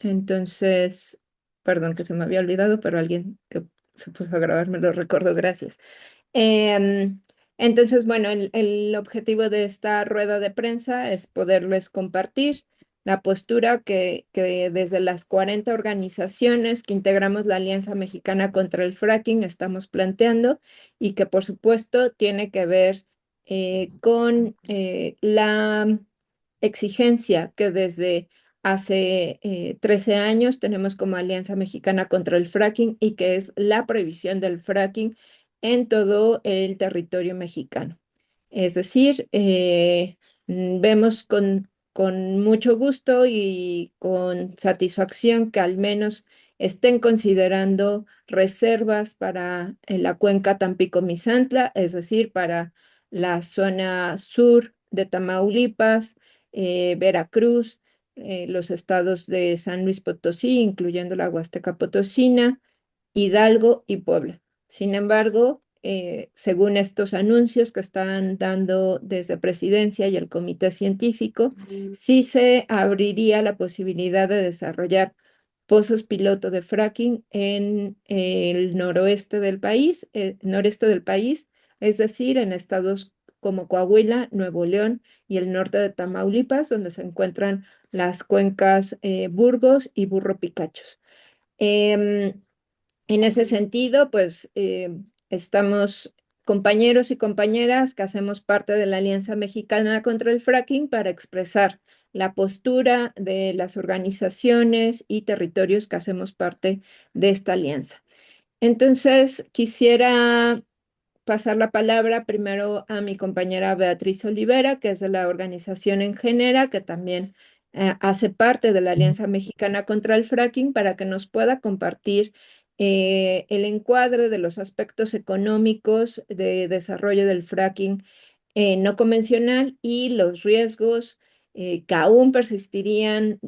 Entonces, perdón que se me había olvidado, pero alguien que se puso a grabar me lo recordó, gracias. Em, entonces, bueno, el objetivo de esta rueda de prensa es poderles compartir la postura que desde las 40 organizaciones que integramos la Alianza Mexicana contra el Fracking estamos planteando y que por supuesto tiene que ver con la exigencia que desde hace 13 años tenemos como Alianza Mexicana contra el Fracking y que es la prohibición del fracking en todo el territorio mexicano. Es decir, vemos con mucho gusto y con satisfacción que al menos estén considerando reservas para la cuenca Tampico-Misantla, es decir, para la zona sur de Tamaulipas, Veracruz, los estados de San Luis Potosí, incluyendo la Huasteca Potosina, Hidalgo y Puebla. Sin embargo, según estos anuncios que están dando desde Presidencia y el Comité Científico, sí se abriría la posibilidad de desarrollar pozos piloto de fracking en el noreste del país, es decir, en estados como Coahuila, Nuevo León y el norte de Tamaulipas, donde se encuentran las cuencas Burgos y Burro Picachos. Em, en ese sentido, pues estamos compañeros y compañeras que hacemos parte de la Alianza Mexicana contra el Fracking para expresar la postura de las organizaciones y territorios que hacemos parte de esta alianza. Entonces, quisiera pasar la palabra primero a mi compañera Beatriz Olivera, que es de la organización En Genera, que también hace parte de la Alianza Mexicana contra el Fracking, para que nos pueda compartir el encuadre de los aspectos económicos de desarrollo del fracking no convencional y los riesgos que aún persistirían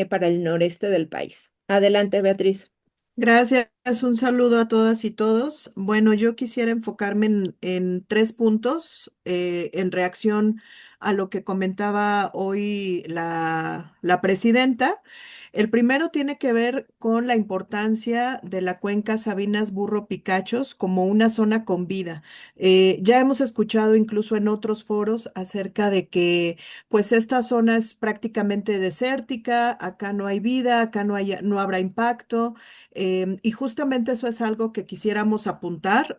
para el noreste del país. Adelante, Beatriz. Gracias, un saludo a todas y todos. Bueno, yo quisiera enfocarme en tres puntos en reacción a lo que comentaba hoy la presidenta. El primero tiene que ver con la importancia de la cuenca Sabinas Burro Picachos como una zona con vida. Ya hemos escuchado incluso en otros foros acerca de que pues esta zona es prácticamente desértica, acá no hay vida, acá no habrá impacto. Y justamente eso es algo que quisiéramos apuntar.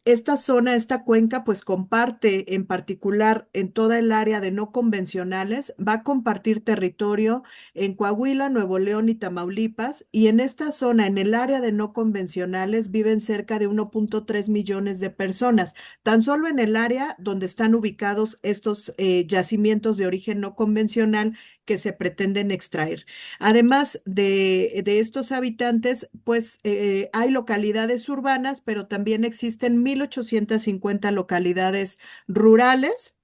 Esta zona, esta cuenca, pues comparte en particular en toda el área de no convencionales, va a compartir territorio en Coahuila, Nuevo León y Tamaulipas. Y en esta zona, en el área de no convencionales, viven cerca de 1.3 millones de personas. Tan solo en el área donde están ubicados estos yacimientos de origen no convencional que se pretenden extraer. Además de estos habitantes, pues hay localidades urbanas, pero también existen 1.850 localidades rurales.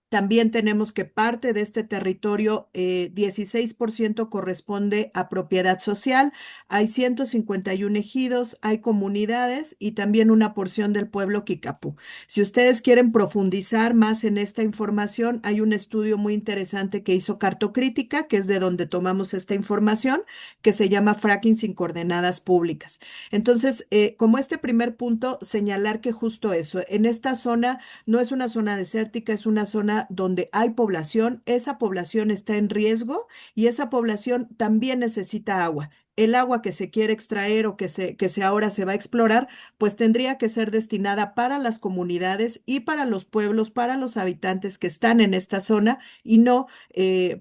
También tenemos que parte de este territorio, 16% corresponde a propiedad social, hay 151 ejidos, hay comunidades y también una porción del pueblo Kikapú. Si ustedes quieren profundizar más en esta información, hay un estudio muy interesante que hizo Cartocrítica, que es de donde tomamos esta información, que se llama Fracking sin coordenadas públicas. Entonces, como este primer punto, señalar que justo eso, en esta zona no es una zona desértica, es una zona donde hay población, esa población está en riesgo y esa población también necesita agua. El agua que se quiere extraer o que se ahora se va a explorar, pues tendría que ser destinada para las comunidades y para los pueblos, para los habitantes que están en esta zona y no,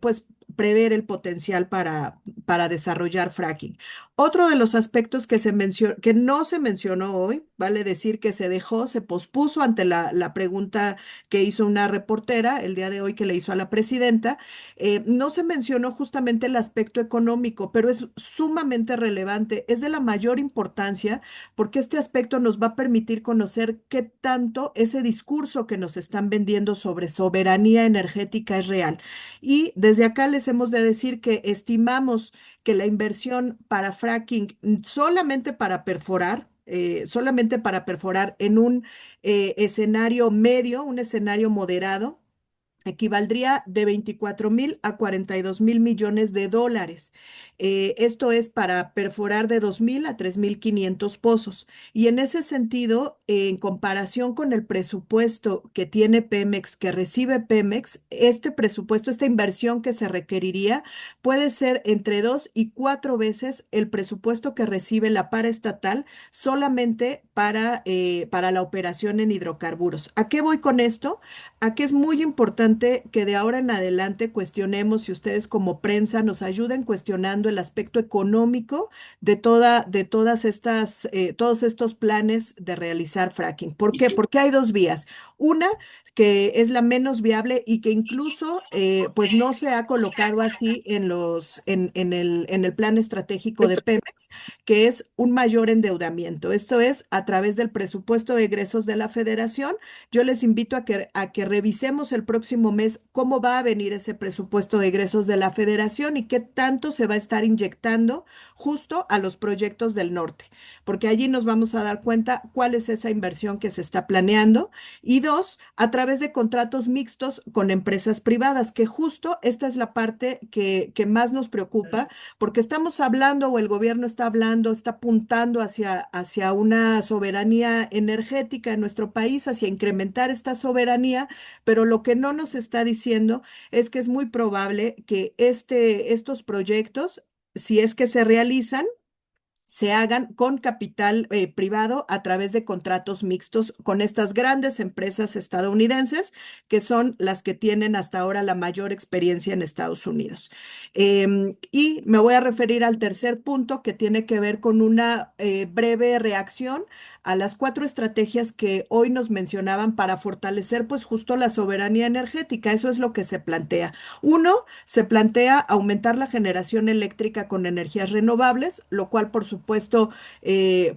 pues, prever el potencial para desarrollar fracking. Otro de los aspectos que no se mencionó hoy, vale decir que se dejó, se pospuso ante la pregunta que hizo una reportera el día de hoy que le hizo a la presidenta, no se mencionó justamente el aspecto económico, pero es sumamente relevante, es de la mayor importancia porque este aspecto nos va a permitir conocer qué tanto ese discurso que nos están vendiendo sobre soberanía energética es real. Y desde acá les hemos de decir que estimamos que la inversión para fracking solamente para perforar en un escenario medio, un escenario moderado, equivaldría de 24.000 a 42.000 millones de dólares. Esto es para perforar de 2.000 a 3.500 pozos. Y en ese sentido, en comparación con el presupuesto que tiene Pemex, que recibe Pemex, este presupuesto, esta inversión que se requeriría, puede ser entre 2 y 4 veces el presupuesto que recibe la paraestatal solamente para la operación en hidrocarburos. ¿A qué voy con esto? Aquí es muy importante que de ahora en adelante cuestionemos, si ustedes como prensa nos ayuden cuestionando el aspecto económico de todas estas, todos estos planes de realizar fracking. ¿Por qué? Porque hay dos vías. Una que es la menos viable y que incluso pues no se ha colocado así en el plan estratégico de Pemex, que es un mayor endeudamiento. Esto es a través del presupuesto de egresos de la Federación. Yo les invito a que revisemos el próximo mes cómo va a venir ese presupuesto de egresos de la Federación y qué tanto se va a estar inyectando justo a los proyectos del norte, porque allí nos vamos a dar cuenta cuál es esa inversión que se está planeando. Y dos, a través de contratos mixtos con empresas privadas, que justo esta es la parte que más nos preocupa, porque estamos hablando o el gobierno está hablando, está apuntando hacia una soberanía energética en nuestro país, hacia incrementar esta soberanía, pero lo que no nos está diciendo es que es muy probable que estos proyectos, si es que se realizan, se hagan con capital privado a través de contratos mixtos con estas grandes empresas estadounidenses, que son las que tienen hasta ahora la mayor experiencia en Estados Unidos. Y me voy a referir al tercer punto, que tiene que ver con una breve reacción a las 4 estrategias que hoy nos mencionaban para fortalecer pues justo la soberanía energética. Eso es lo que se plantea. Uno, se plantea aumentar la generación eléctrica con energías renovables, lo cual por supuesto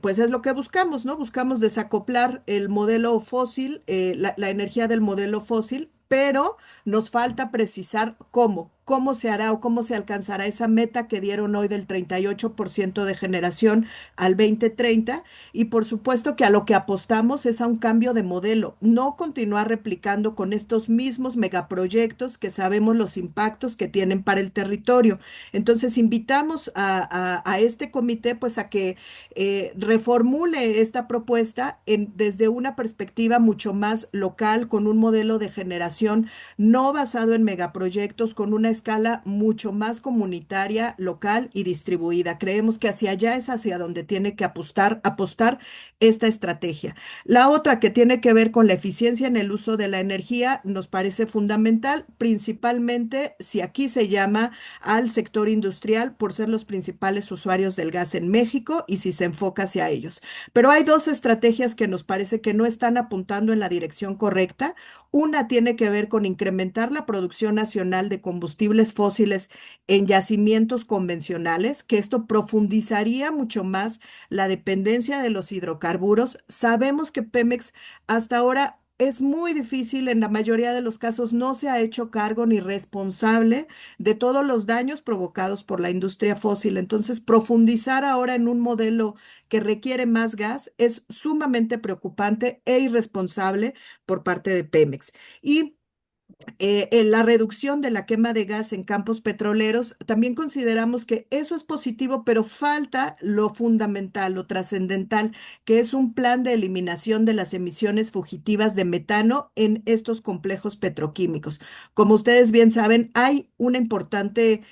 pues es lo que buscamos, ¿no? Buscamos desacoplar el modelo fósil, la energía del modelo fósil, pero nos falta precisar cómo se hará o cómo se alcanzará esa meta que dieron hoy del 38% de generación al 2030. Y por supuesto que a lo que apostamos es a un cambio de modelo, no continuar replicando con estos mismos megaproyectos que sabemos los impactos que tienen para el territorio. Entonces invitamos a este comité pues a que reformule esta propuesta desde una perspectiva mucho más local, con un modelo de generación no basado en megaproyectos, con una escala mucho más comunitaria, local y distribuida. Creemos que hacia allá es hacia donde tiene que apostar esta estrategia. La otra, que tiene que ver con la eficiencia en el uso de la energía, nos parece fundamental, principalmente si aquí se llama al sector industrial por ser los principales usuarios del gas en México y si se enfoca hacia ellos. Pero hay dos estrategias que nos parece que no están apuntando en la dirección correcta. Una tiene que ver con incrementar la producción nacional de combustibles fósiles en yacimientos convencionales, que esto profundizaría mucho más la dependencia de los hidrocarburos. Sabemos que Pemex hasta ahora es muy difícil, en la mayoría de los casos no se ha hecho cargo ni responsable de todos los daños provocados por la industria fósil. Entonces, profundizar ahora en un modelo que requiere más gas es sumamente preocupante e irresponsable por parte de Pemex. Y en la reducción de la quema de gas en campos petroleros, también consideramos que eso es positivo, pero falta lo fundamental, lo trascendental, que es un plan de eliminación de las emisiones fugitivas de metano en estos complejos petroquímicos. Como ustedes bien saben, hay importantes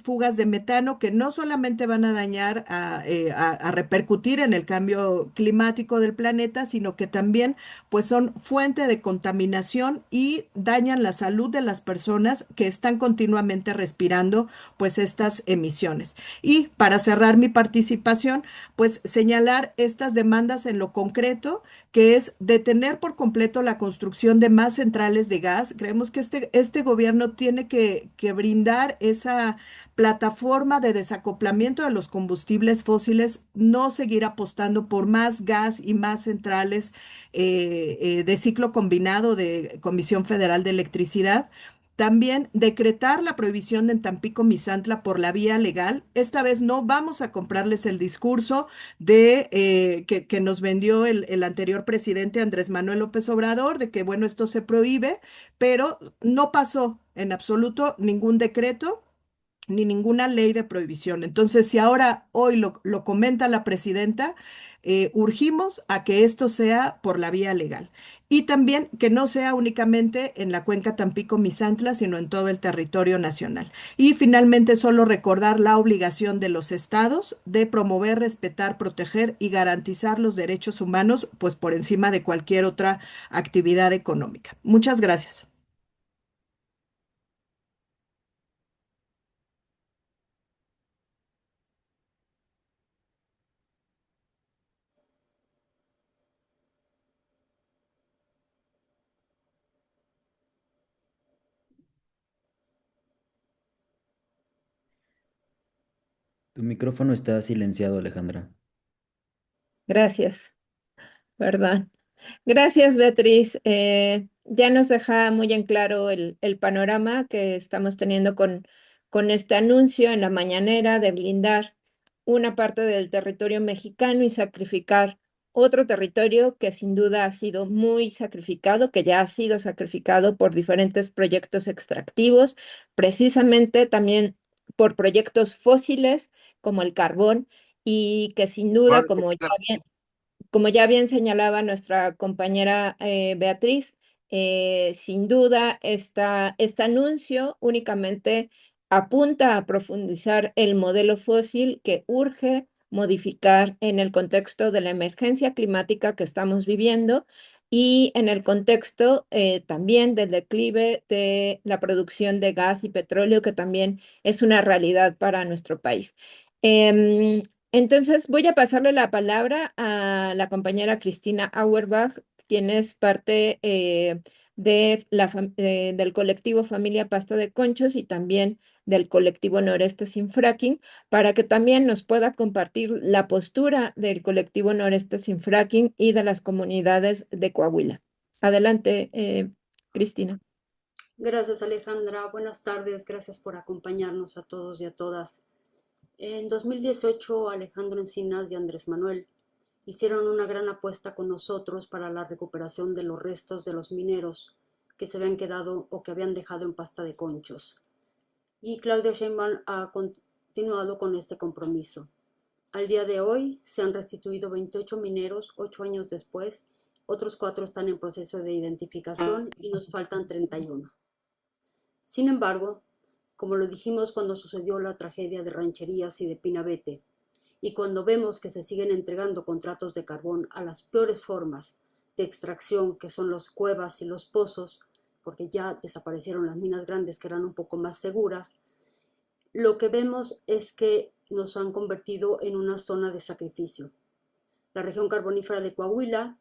fugas de metano que no solamente van a dañar, a repercutir en el cambio climático del planeta, sino que también pues son fuente de contaminación y dañan la salud de las personas que están continuamente respirando pues estas emisiones. Y para cerrar mi participación, pues señalar estas demandas en lo concreto, que es detener por completo la construcción de más centrales de gas. Creemos que este gobierno tiene que brindar esa plataforma de desacoplamiento de los combustibles fósiles, no seguir apostando por más gas y más centrales de ciclo combinado de Comisión Federal de Electricidad. También decretar la prohibición de Tampico Misantla por la vía legal. Esta vez no vamos a comprarles el discurso de que nos vendió el anterior presidente Andrés Manuel López Obrador, de que bueno, esto se prohíbe, pero no pasó en absoluto ningún decreto ni ninguna ley de prohibición. Entonces, si ahora hoy lo comenta la presidenta, urgimos a que esto sea por la vía legal y también que no sea únicamente en la cuenca Tampico-Misantla, sino en todo el territorio nacional. Y finalmente, solo recordar la obligación de los estados de promover, respetar, proteger y garantizar los derechos humanos, pues por encima de cualquier otra actividad económica. Muchas gracias. Tu micrófono está silenciado, Alejandra. Gracias, perdón. Gracias, Beatriz. Ya nos deja muy en claro el panorama que estamos teniendo con este anuncio en la mañanera de blindar una parte del territorio mexicano y sacrificar otro territorio que sin duda ha sido muy sacrificado, que ya ha sido sacrificado por diferentes proyectos extractivos, precisamente también por proyectos fósiles como el carbón y que sin duda, como ya bien señalaba nuestra compañera Beatriz, sin duda este anuncio únicamente apunta a profundizar el modelo fósil que urge modificar en el contexto de la emergencia climática que estamos viviendo y en el contexto también del declive de la producción de gas y petróleo, que también es una realidad para nuestro país. Em, entonces voy a pasarle la palabra a la compañera Cristina Auerbach, quien es parte del colectivo Familia Pasta de Conchos y también del colectivo Noreste Sin Fracking, para que también nos pueda compartir la postura del colectivo Noreste Sin Fracking y de las comunidades de Coahuila. Adelante, Cristina. Gracias, Alejandra. Buenas tardes. Gracias por acompañarnos a todos y a todas. En 2018, Alejandro Encinas y Andrés Manuel hicieron una gran apuesta con nosotros para la recuperación de los restos de los mineros que se habían quedado o que habían dejado en Pasta de Conchos. Y Claudia Sheinbaum ha continuado con este compromiso. Al día de hoy se han restituido 28 mineros, 8 años después. Otros 4 están en proceso de identificación y nos faltan 31. Sin embargo, como lo dijimos cuando sucedió la tragedia de Rancherías y de Pinabete, y cuando vemos que se siguen entregando contratos de carbón a las peores formas de extracción, que son las cuevas y los pozos, porque ya desaparecieron las minas grandes que eran un poco más seguras, lo que vemos es que nos han convertido en una zona de sacrificio. La región carbonífera de Coahuila,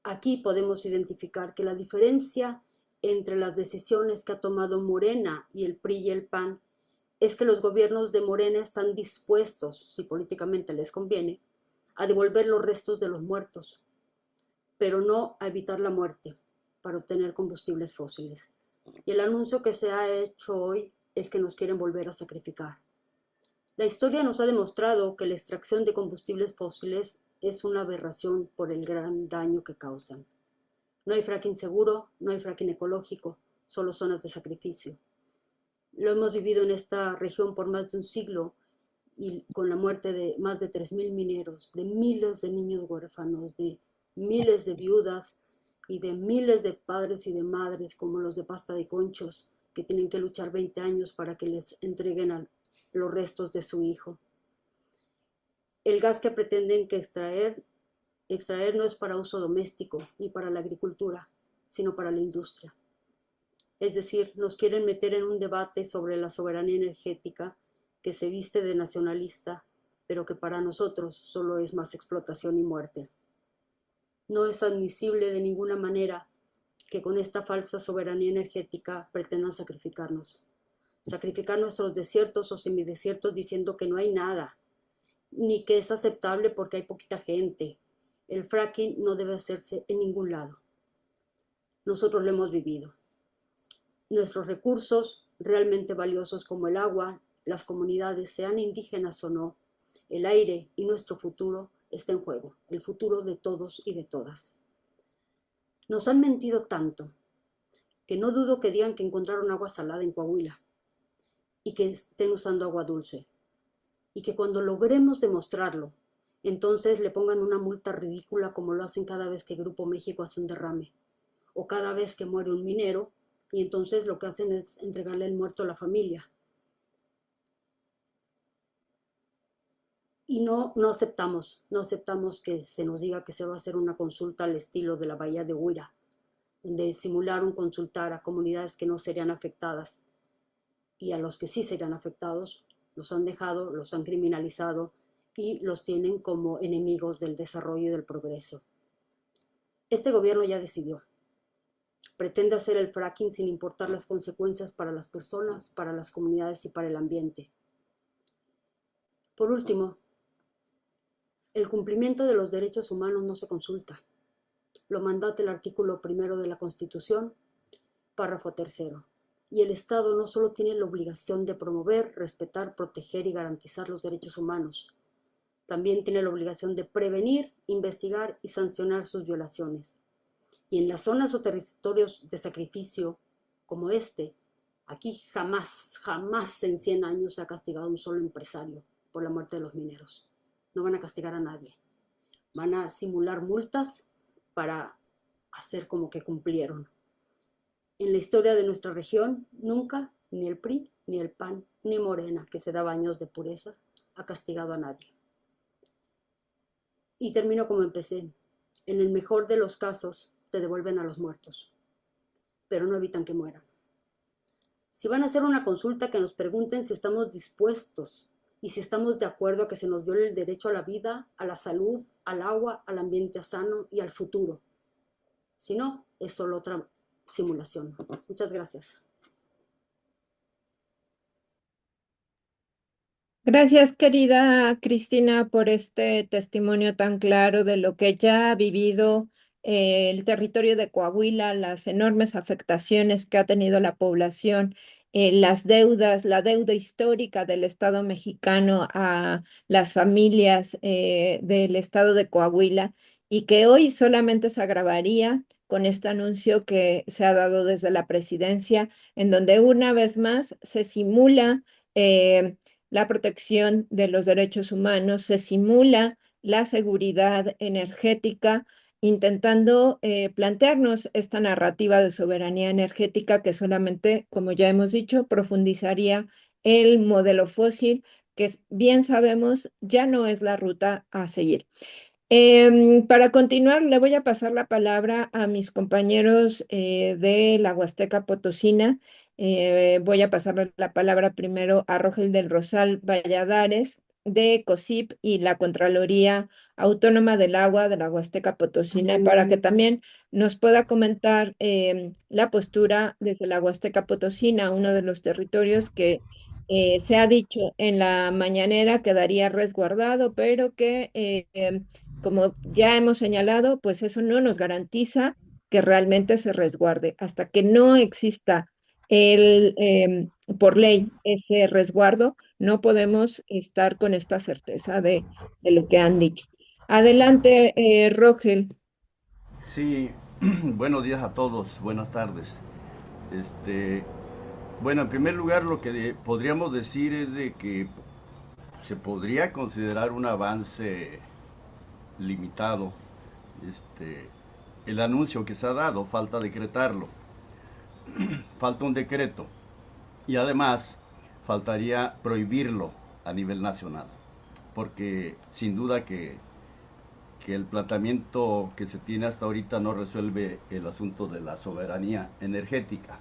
aquí podemos identificar que la diferencia entre las decisiones que ha tomado Morena y el PRI y el PAN es que los gobiernos de Morena están dispuestos, si políticamente les conviene, a devolver los restos de los muertos, pero no a evitar la muerte para obtener combustibles fósiles. Y el anuncio que se ha hecho hoy es que nos quieren volver a sacrificar. La historia nos ha demostrado que la extracción de combustibles fósiles es una aberración por el gran daño que causan. No hay fracking seguro, no hay fracking ecológico, solo zonas de sacrificio. Lo hemos vivido en esta región por más de un siglo y con la muerte de más de 3.000 mineros, de miles de niños huérfanos, de miles de viudas y de miles de padres y de madres como los de Pasta de Conchos que tienen que luchar 20 años para que les entreguen los restos de su hijo. El gas que pretenden que extraer no es para uso doméstico ni para la agricultura, sino para la industria. Es decir, nos quieren meter en un debate sobre la soberanía energética que se viste de nacionalista, pero que para nosotros solo es más explotación y muerte. No es admisible de ninguna manera que con esta falsa soberanía energética pretendan sacrificarnos. Sacrificar nuestros desiertos o semidesiertos diciendo que no hay nada, ni que es aceptable porque hay poquita gente. El fracking no debe hacerse en ningún lado. Nosotros lo hemos vivido. nuestros recursos realmente valiosos como el agua, las comunidades, sean indígenas o no, el aire y nuestro futuro está en juego, el futuro de todos y de todas. Nos han mentido tanto que no dudo que digan que encontraron agua salada en Coahuila y que estén usando agua dulce. Y que cuando logremos demostrarlo, entonces le pongan una multa ridícula como lo hacen cada vez que Grupo México hace un derrame o cada vez que muere un minero y entonces lo que hacen es entregarle el muerto a la familia. Y no aceptamos que se nos diga que se va a hacer una consulta al estilo de la Bahía de Huira, donde simularon consultar a comunidades que no serían afectadas y a los que sí serían afectados los han dejado, los han criminalizado y los tienen como enemigos del desarrollo y del progreso. Este gobierno ya decidió. Pretende hacer el fracking sin importar las consecuencias para las personas, para las comunidades y para el ambiente. Por último, el cumplimiento de los derechos humanos no se consulta. Lo mandata el artículo 1 de la Constitución, párrafo 3. Y el Estado no solo tiene la obligación de promover, respetar, proteger y garantizar los derechos humanos, también tiene la obligación de prevenir, investigar y sancionar sus violaciones. Y en las zonas o territorios de sacrificio como este, aquí jamás en 100 años se ha castigado a un solo empresario por la muerte de los mineros. No van a castigar a nadie. Van a simular multas para hacer como que cumplieron. En la historia de nuestra región, nunca ni el PRI, ni el PAN, ni Morena, que se da baños de pureza, ha castigado a nadie. Y termino como empecé. En el mejor de los casos, te devuelven a los muertos, pero no evitan que mueran. Si van a hacer una consulta, que nos pregunten si estamos dispuestos y si estamos de acuerdo a que se nos viole el derecho a la vida, a la salud, al agua, al ambiente sano y al futuro. Si no, es solo otra simulación. Muchas gracias. Gracias, querida Cristina, por este testimonio tan claro de lo que ya ha vivido el territorio de Coahuila, las enormes afectaciones que ha tenido la población, las deudas, la deuda histórica del Estado mexicano a las familias del Estado de Coahuila y que hoy solamente se agravaría con este anuncio que se ha dado desde la presidencia, en donde una vez más se simula la protección de los derechos humanos, se simula la seguridad energética, intentando plantearnos esta narrativa de soberanía energética que solamente, como ya hemos dicho, profundizaría el modelo fósil, que bien sabemos ya no es la ruta a seguir. Para continuar, le voy a pasar la palabra a mis compañeros de la Huasteca Potosina. Voy a pasarle la palabra primero a Rogel del Rosal Valladares de COSIP y la Contraloría Autónoma del Agua de la Huasteca Potosina, para que también nos pueda comentar la postura desde la Huasteca Potosina, uno de los territorios que se ha dicho en la mañanera quedaría resguardado, pero que como ya hemos señalado, pues eso no nos garantiza que realmente se resguarde. Hasta que no exista por ley ese resguardo, no podemos estar con esta certeza de lo que han dicho. Adelante, Rogel. Sí, buenos días a todos, buenas tardes. Este, bueno, en primer lugar lo que podríamos decir es de que se podría considerar un avance limitado el anuncio que se ha dado, falta decretarlo, falta un decreto y además faltaría prohibirlo a nivel nacional, porque sin duda que el planteamiento que se tiene hasta ahorita no resuelve el asunto de la soberanía energética.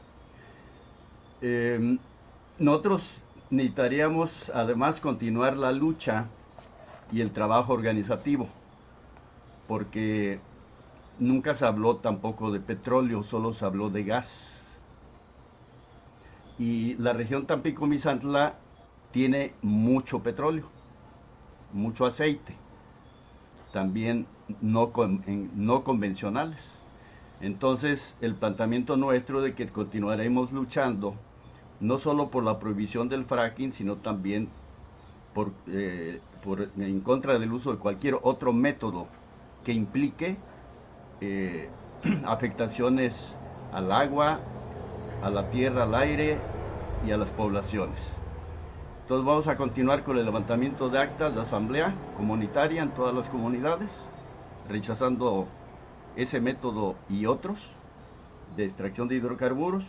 Nosotros necesitaríamos además continuar la lucha y el trabajo organizativo, porque nunca se habló tampoco de petróleo, solo se habló de gas. Y la región Tampico-Misantla tiene mucho petróleo, mucho aceite, también no convencionales. Entonces, el planteamiento nuestro de que continuaremos luchando no solo por la prohibición del fracking, sino también en contra del uso de cualquier otro método que implique eh, afectaciones al agua, a la tierra, al aire y a las poblaciones. Entonces vamos a continuar con el levantamiento de actas de asamblea comunitaria en todas las comunidades, rechazando ese método y otros de extracción de hidrocarburos.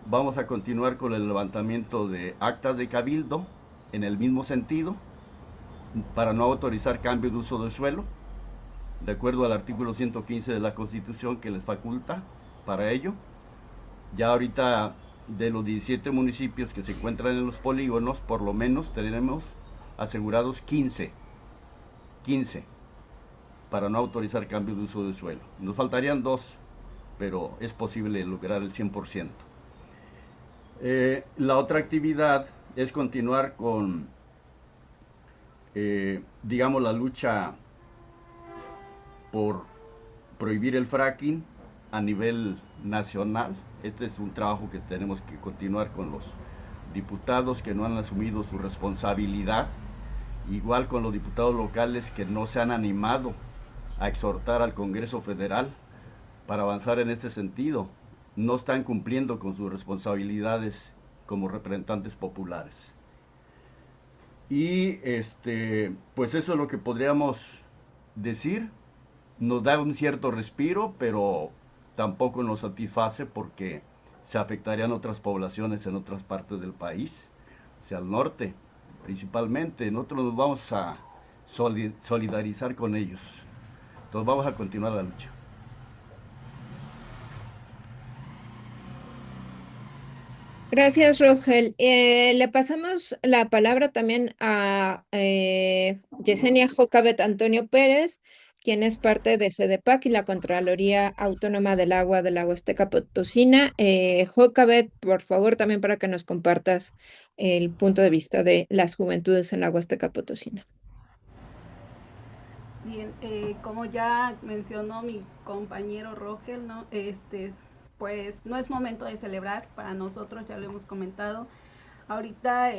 Vamos a continuar con el levantamiento de actas de cabildo en el mismo sentido, para no autorizar cambio de uso de suelo, de acuerdo al artículo 115 de la Constitución, que les faculta para ello. Ya ahorita, de los 17 municipios que se encuentran en los polígonos, por lo menos tenemos asegurados 15 para no autorizar cambio de uso de suelo. Nos faltarían 2, pero es posible lograr el 100%. La otra actividad es continuar con, digamos, la lucha por prohibir el fracking a nivel nacional. Este es un trabajo que tenemos que continuar con los diputados que no han asumido su responsabilidad, igual con los diputados locales que no se han animado a exhortar al Congreso Federal para avanzar en este sentido. No están cumpliendo con sus responsabilidades como representantes populares. Y pues eso es lo que podríamos decir. Nos da un cierto respiro, pero tampoco nos satisface porque se afectarían otras poblaciones en otras partes del país, hacia el norte principalmente. Nosotros nos vamos a solidarizar con ellos. Entonces vamos a continuar la lucha. Gracias, Rogel. Le pasamos la palabra también a Yesenia Jocabet Antonio Pérez, quien es parte de CEDEPAC y la Contraloría Autónoma del Agua de la Huasteca Potosina. Jocabet, por favor, también para que nos compartas el punto de vista de las juventudes en la Huasteca Potosina. Bien, como ya mencionó mi compañero Rogel, ¿no? Pues no es momento de celebrar para nosotros, ya lo hemos comentado. Ahorita,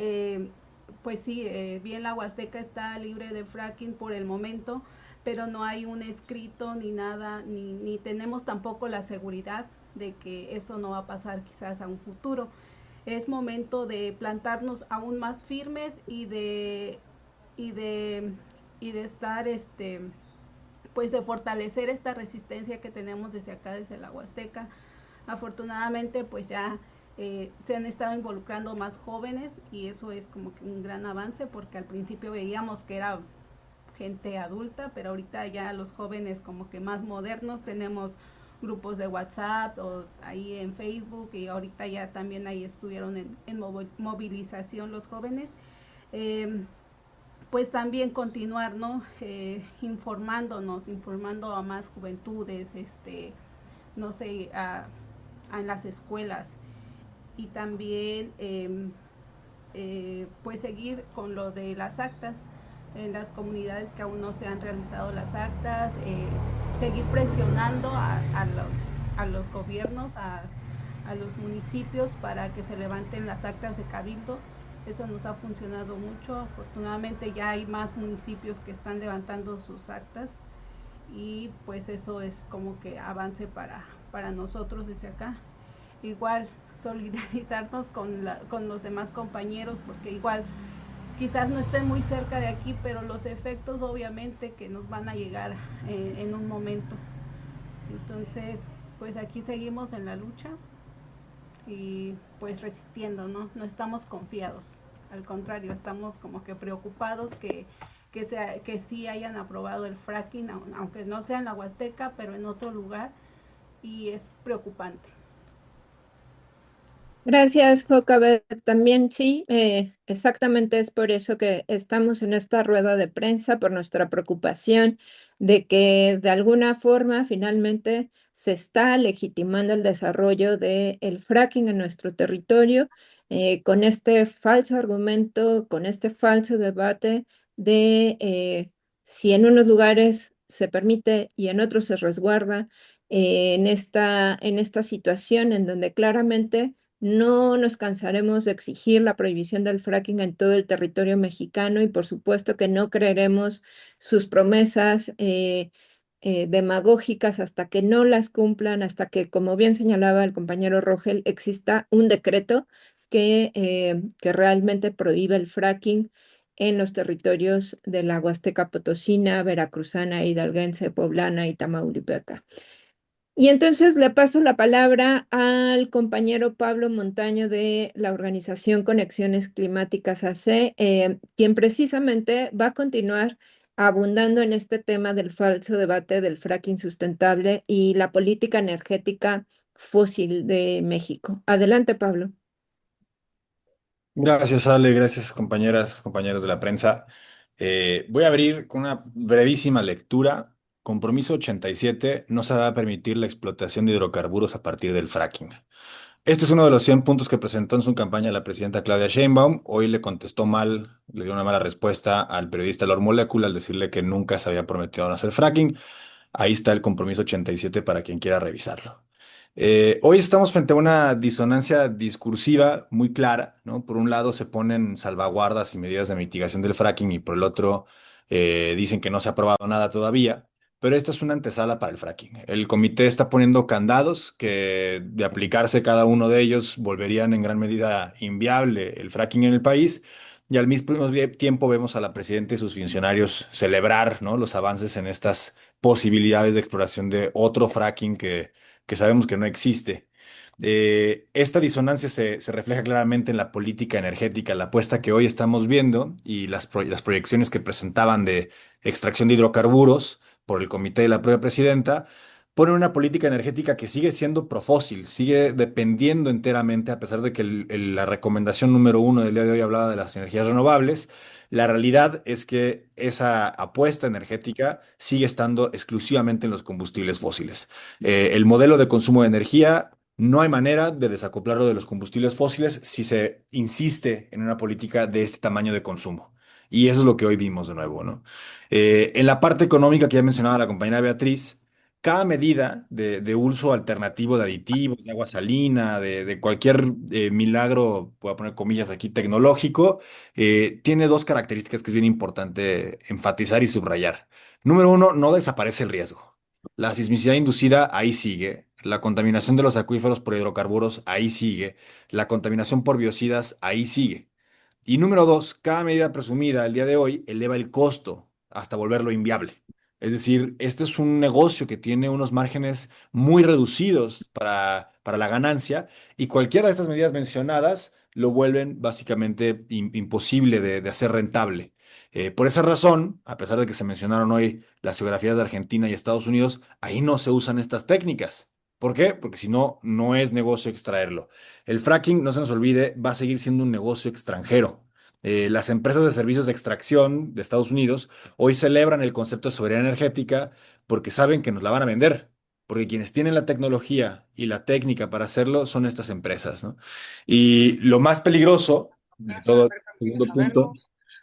pues sí, bien la Huasteca está libre de fracking por el momento, pero no hay un escrito ni nada, ni tenemos tampoco la seguridad de que eso no va a pasar quizás a un futuro. Es momento de plantarnos aún más firmes y de y de estar pues de fortalecer esta resistencia que tenemos desde acá, desde la Huasteca. Afortunadamente pues ya se han estado involucrando más jóvenes y eso es como que un gran avance, porque al principio veíamos que era gente adulta, pero ahorita ya los jóvenes como que más modernos, tenemos grupos de WhatsApp o ahí en Facebook, y ahorita ya también ahí estuvieron en movilización los jóvenes. Pues también continuar, ¿no? Informándonos, informando a más juventudes, no sé, en las escuelas, y también pues seguir con lo de las actas en las comunidades que aún no se han realizado las actas, seguir presionando a los gobiernos, a los municipios para que se levanten las actas de cabildo. Eso nos ha funcionado mucho. Afortunadamente ya hay más municipios que están levantando sus actas, y pues eso es como que avance para nosotros desde acá. Igual solidarizarnos con los demás compañeros, porque igual quizás no estén muy cerca de aquí, pero los efectos obviamente que nos van a llegar en un momento. Entonces pues aquí seguimos en la lucha y pues resistiendo, ¿no? No estamos confiados, al contrario, estamos como que preocupados que sí hayan aprobado el fracking, aunque no sea en la Huasteca, pero en otro lugar, y es preocupante. Gracias, Jocabet. También sí, exactamente es por eso que estamos en esta rueda de prensa, por nuestra preocupación de que de alguna forma finalmente se está legitimando el desarrollo del fracking en nuestro territorio, con este falso argumento, con este falso debate de si en unos lugares se permite y en otros se resguarda, en esta situación en donde claramente no nos cansaremos de exigir la prohibición del fracking en todo el territorio mexicano y por supuesto que no creeremos sus promesas demagógicas hasta que no las cumplan, hasta que, como bien señalaba el compañero Rogel, exista un decreto que realmente prohíbe el fracking en los territorios de la Huasteca Potosina, Veracruzana, Hidalguense, Poblana y Tamaulipeca. Y entonces le paso la palabra al compañero Pablo Montaño de la organización Conexiones Climáticas AC, quien precisamente va a continuar abundando en este tema del falso debate del fracking sustentable y la política energética fósil de México. Adelante, Pablo. Gracias, Ale, gracias, compañeras, compañeros de la prensa. Voy a abrir con una brevísima lectura. Compromiso 87: no se va a permitir la explotación de hidrocarburos a partir del fracking. Este es uno de los 100 puntos que presentó en su campaña la presidenta Claudia Sheinbaum. Hoy le contestó mal, le dio una mala respuesta al periodista Lord Molecule al decirle que nunca se había prometido no hacer fracking. Ahí está el compromiso 87 para quien quiera revisarlo. Hoy estamos frente a una disonancia discursiva muy clara, ¿no? Por un lado se ponen salvaguardas y medidas de mitigación del fracking y por el otro dicen que no se ha aprobado nada todavía, pero esta es una antesala para el fracking. El comité está poniendo candados que, de aplicarse cada uno de ellos, volverían en gran medida inviable el fracking en el país. Y al mismo tiempo vemos a la presidenta y sus funcionarios celebrar, ¿no?, los avances en estas posibilidades de exploración de otro fracking que sabemos que no existe. Esta disonancia se refleja claramente en la política energética, la apuesta que hoy estamos viendo y las proyecciones que presentaban de extracción de hidrocarburos por el comité de la propia presidenta, ponen una política energética que sigue siendo profósil, sigue dependiendo enteramente, a pesar de que la recomendación número uno del día de hoy hablaba de las energías renovables. La realidad es que esa apuesta energética sigue estando exclusivamente en los combustibles fósiles. El modelo de consumo de energía, no hay manera de desacoplarlo de los combustibles fósiles si se insiste en una política de este tamaño de consumo. Y eso es lo que hoy vimos de nuevo, ¿no? En la parte económica que ya mencionaba la compañera Beatriz, cada medida de uso alternativo de aditivos, de agua salina, de cualquier milagro, voy a poner comillas aquí, tecnológico, tiene dos características que es bien importante enfatizar y subrayar. Número uno, no desaparece el riesgo. La sismicidad inducida ahí sigue. La contaminación de los acuíferos por hidrocarburos ahí sigue. La contaminación por biocidas ahí sigue. Y número dos, cada medida presumida al día de hoy eleva el costo hasta volverlo inviable. Es decir, este es un negocio que tiene unos márgenes muy reducidos para la ganancia y cualquiera de estas medidas mencionadas lo vuelven básicamente imposible de hacer rentable. Por esa razón, a pesar de que se mencionaron hoy las geografías de Argentina y Estados Unidos, ahí no se usan estas técnicas. ¿Por qué? Porque si no, no es negocio extraerlo. El fracking, no se nos olvide, va a seguir siendo un negocio extranjero. Las empresas de servicios de extracción de Estados Unidos hoy celebran el concepto de soberanía energética porque saben que nos la van a vender, porque quienes tienen la tecnología y la técnica para hacerlo son estas empresas, ¿no? Y lo más peligroso de todo, segundo punto,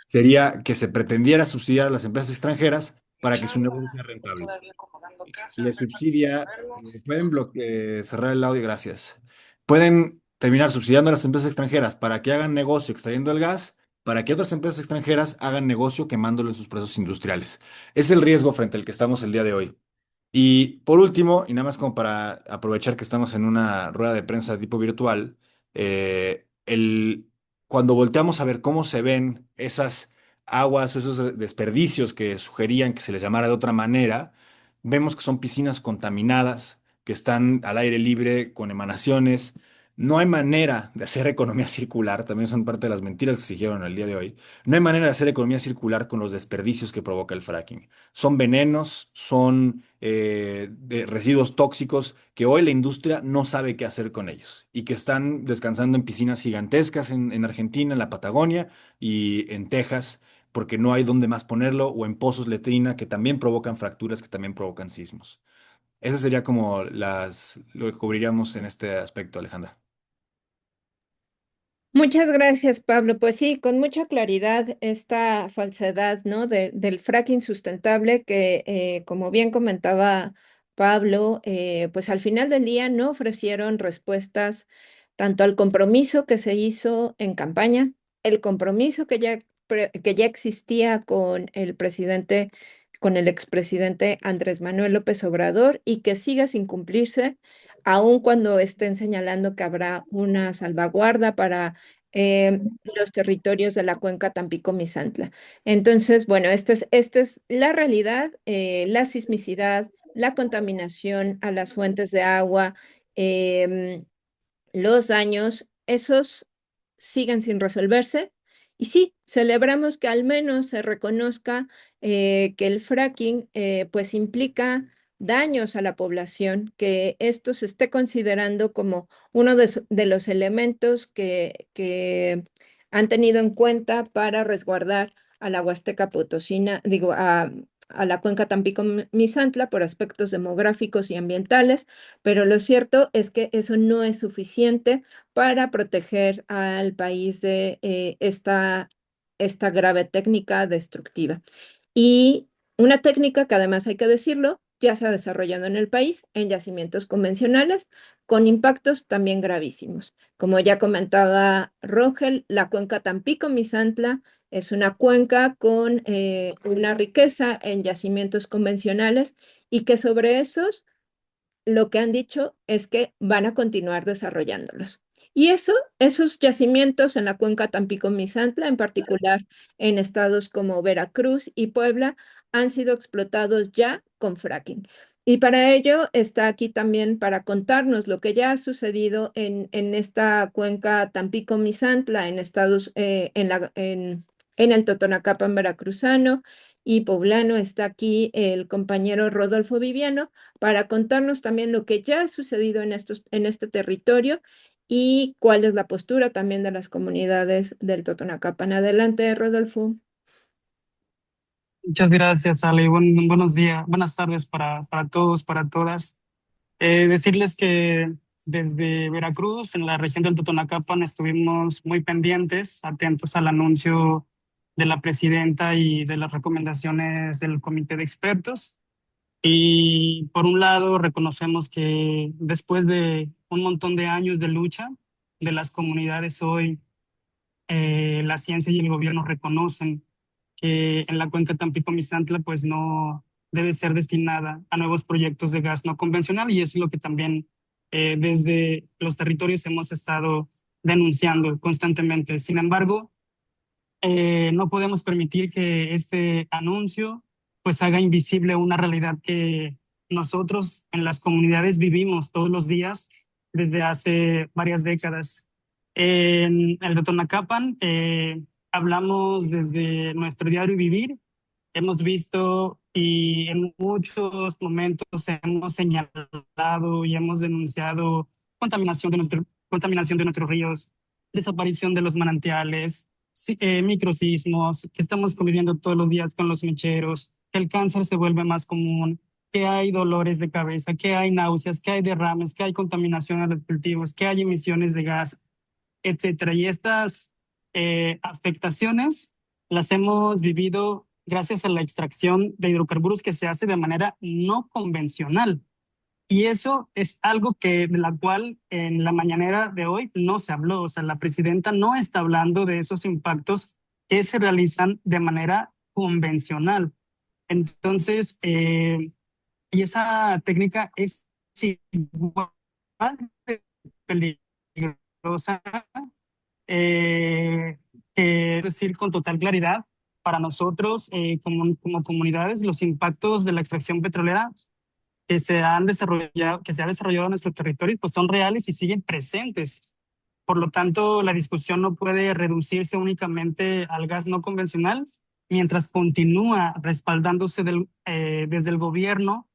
sería que se pretendiera subsidiar a las empresas extranjeras para que su negocio sea rentable. Le subsidia, pueden cerrar el audio, gracias. Pueden terminar subsidiando a las empresas extranjeras para que hagan negocio extrayendo el gas, para que otras empresas extranjeras hagan negocio quemándolo en sus procesos industriales. Es el riesgo frente al que estamos el día de hoy. Y por último, y nada más como para aprovechar que estamos en una rueda de prensa tipo virtual, cuando volteamos a ver cómo se ven esas aguas, esos desperdicios que sugerían que se les llamara de otra manera, vemos que son piscinas contaminadas, que están al aire libre con emanaciones. No hay manera de hacer economía circular, también son parte de las mentiras que se dijeron el día de hoy. No hay manera de hacer economía circular con los desperdicios que provoca el fracking. Son venenos, son residuos tóxicos que hoy la industria no sabe qué hacer con ellos y que están descansando en piscinas gigantescas en Argentina, en la Patagonia y en Texas, porque no hay dónde más ponerlo, o en pozos letrina que también provocan fracturas, que también provocan sismos. Ese sería como lo que cubriríamos en este aspecto, Alejandra. Muchas gracias, Pablo. Pues sí, con mucha claridad esta falsedad, ¿no? Del fracking sustentable que, como bien comentaba Pablo, pues al final del día no ofrecieron respuestas tanto al compromiso que se hizo en campaña, el compromiso que ya existía con el presidente, con el expresidente Andrés Manuel López Obrador y que siga sin cumplirse, aun cuando estén señalando que habrá una salvaguarda para los territorios de la cuenca Tampico-Misantla. Entonces, bueno, esta es la realidad, la sismicidad, la contaminación a las fuentes de agua, em, los daños, esos siguen sin resolverse. Y sí, celebramos que al menos se reconozca que el fracking pues implica daños a la población, que esto se esté considerando como uno de los elementos que han tenido en cuenta para resguardar a la Huasteca Potosina, digo, a la cuenca Tampico-Misantla por aspectos demográficos y ambientales, pero lo cierto es que eso no es suficiente para proteger al país de esta grave técnica destructiva. Y una técnica que además hay que decirlo, ya se ha desarrollado en el país en yacimientos convencionales con impactos también gravísimos. Como ya comentaba Rogel, la cuenca Tampico-Misantla es una cuenca con una riqueza en yacimientos convencionales y que sobre esos lo que han dicho es que van a continuar desarrollándolos. Y esos yacimientos en la cuenca Tampico-Misantla, en particular en estados como Veracruz y Puebla, han sido explotados ya con fracking. Y para ello está aquí también para contarnos lo que ya ha sucedido en esta cuenca Tampico-Misantla, en estados, en el Totonacapan veracruzano y poblano. Está aquí el compañero Rodolfo Viviano para contarnos también lo que ya ha sucedido en este territorio y cuál es la postura también de las comunidades del Totonacapan. Adelante, Rodolfo. Muchas gracias, Ale. Buenos días, buenas tardes para todos, para todas. Decirles que desde Veracruz, en la región del Totonacapan, estuvimos muy pendientes, atentos al anuncio de la presidenta y de las recomendaciones del comité de expertos. Y por un lado, reconocemos que después de un montón de años de lucha de las comunidades hoy, la ciencia y el gobierno reconocen que en la cuenca Tampico-Misantla pues no debe ser destinada a nuevos proyectos de gas no convencional, y es lo que también desde los territorios hemos estado denunciando constantemente. Sin embargo, no podemos permitir que este anuncio pues haga invisible una realidad que nosotros en las comunidades vivimos todos los días desde hace varias décadas. En el Totonacapan hablamos desde nuestro diario vivir. Hemos visto y en muchos momentos hemos señalado y hemos denunciado contaminación de nuestros ríos, desaparición de los manantiales, microsismos, que estamos conviviendo todos los días con los mecheros, que el cáncer se vuelve más común, que hay dolores de cabeza, que hay náuseas, que hay derrames, que hay contaminación a los cultivos, que hay emisiones de gas, etcétera. Y estas afectaciones las hemos vivido gracias a la extracción de hidrocarburos que se hace de manera no convencional. Y eso es algo de la cual en la mañanera de hoy no se habló. O sea, la presidenta no está hablando de esos impactos que se realizan de manera convencional. Entonces, y esa técnica es igual de peligrosa, que decir con total claridad para nosotros como comunidades, los impactos de la extracción petrolera que se ha desarrollado en nuestro territorio, pues son reales y siguen presentes. Por lo tanto, la discusión no puede reducirse únicamente al gas no convencional, mientras continúa respaldándose desde el gobierno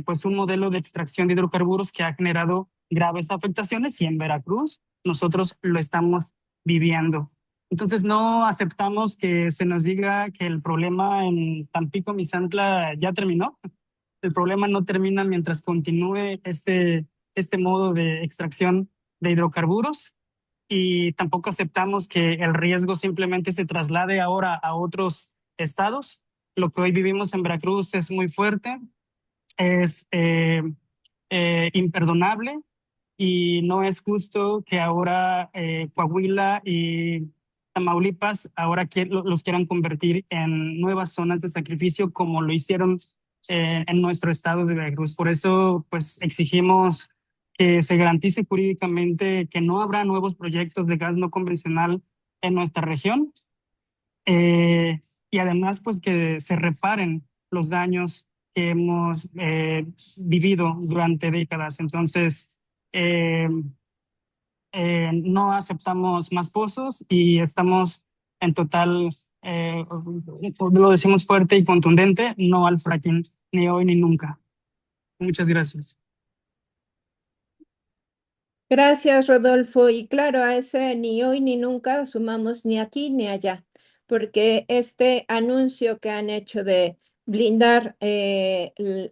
pues un modelo de extracción de hidrocarburos que ha generado graves afectaciones, y en Veracruz nosotros lo estamos viviendo. Entonces no aceptamos que se nos diga que el problema en Tampico-Misantla ya terminó. El problema no termina mientras continúe este modo de extracción de hidrocarburos, y tampoco aceptamos que el riesgo simplemente se traslade ahora a otros estados. Lo que hoy vivimos en Veracruz es muy fuerte. es imperdonable y no es justo que ahora Coahuila y Tamaulipas ahora los quieran convertir en nuevas zonas de sacrificio como lo hicieron en nuestro estado de Veracruz. Por eso, pues exigimos que se garantice jurídicamente que no habrá nuevos proyectos de gas no convencional en nuestra región, eh, y además pues que se reparen los daños que hemos vivido durante décadas. Entonces, eh, no aceptamos más pozos y estamos en total, lo decimos fuerte y contundente, no al fracking, ni hoy ni nunca. Muchas gracias. Gracias, Rodolfo. Y claro, a ese ni hoy ni nunca sumamos ni aquí ni allá, porque este anuncio que han hecho de blindar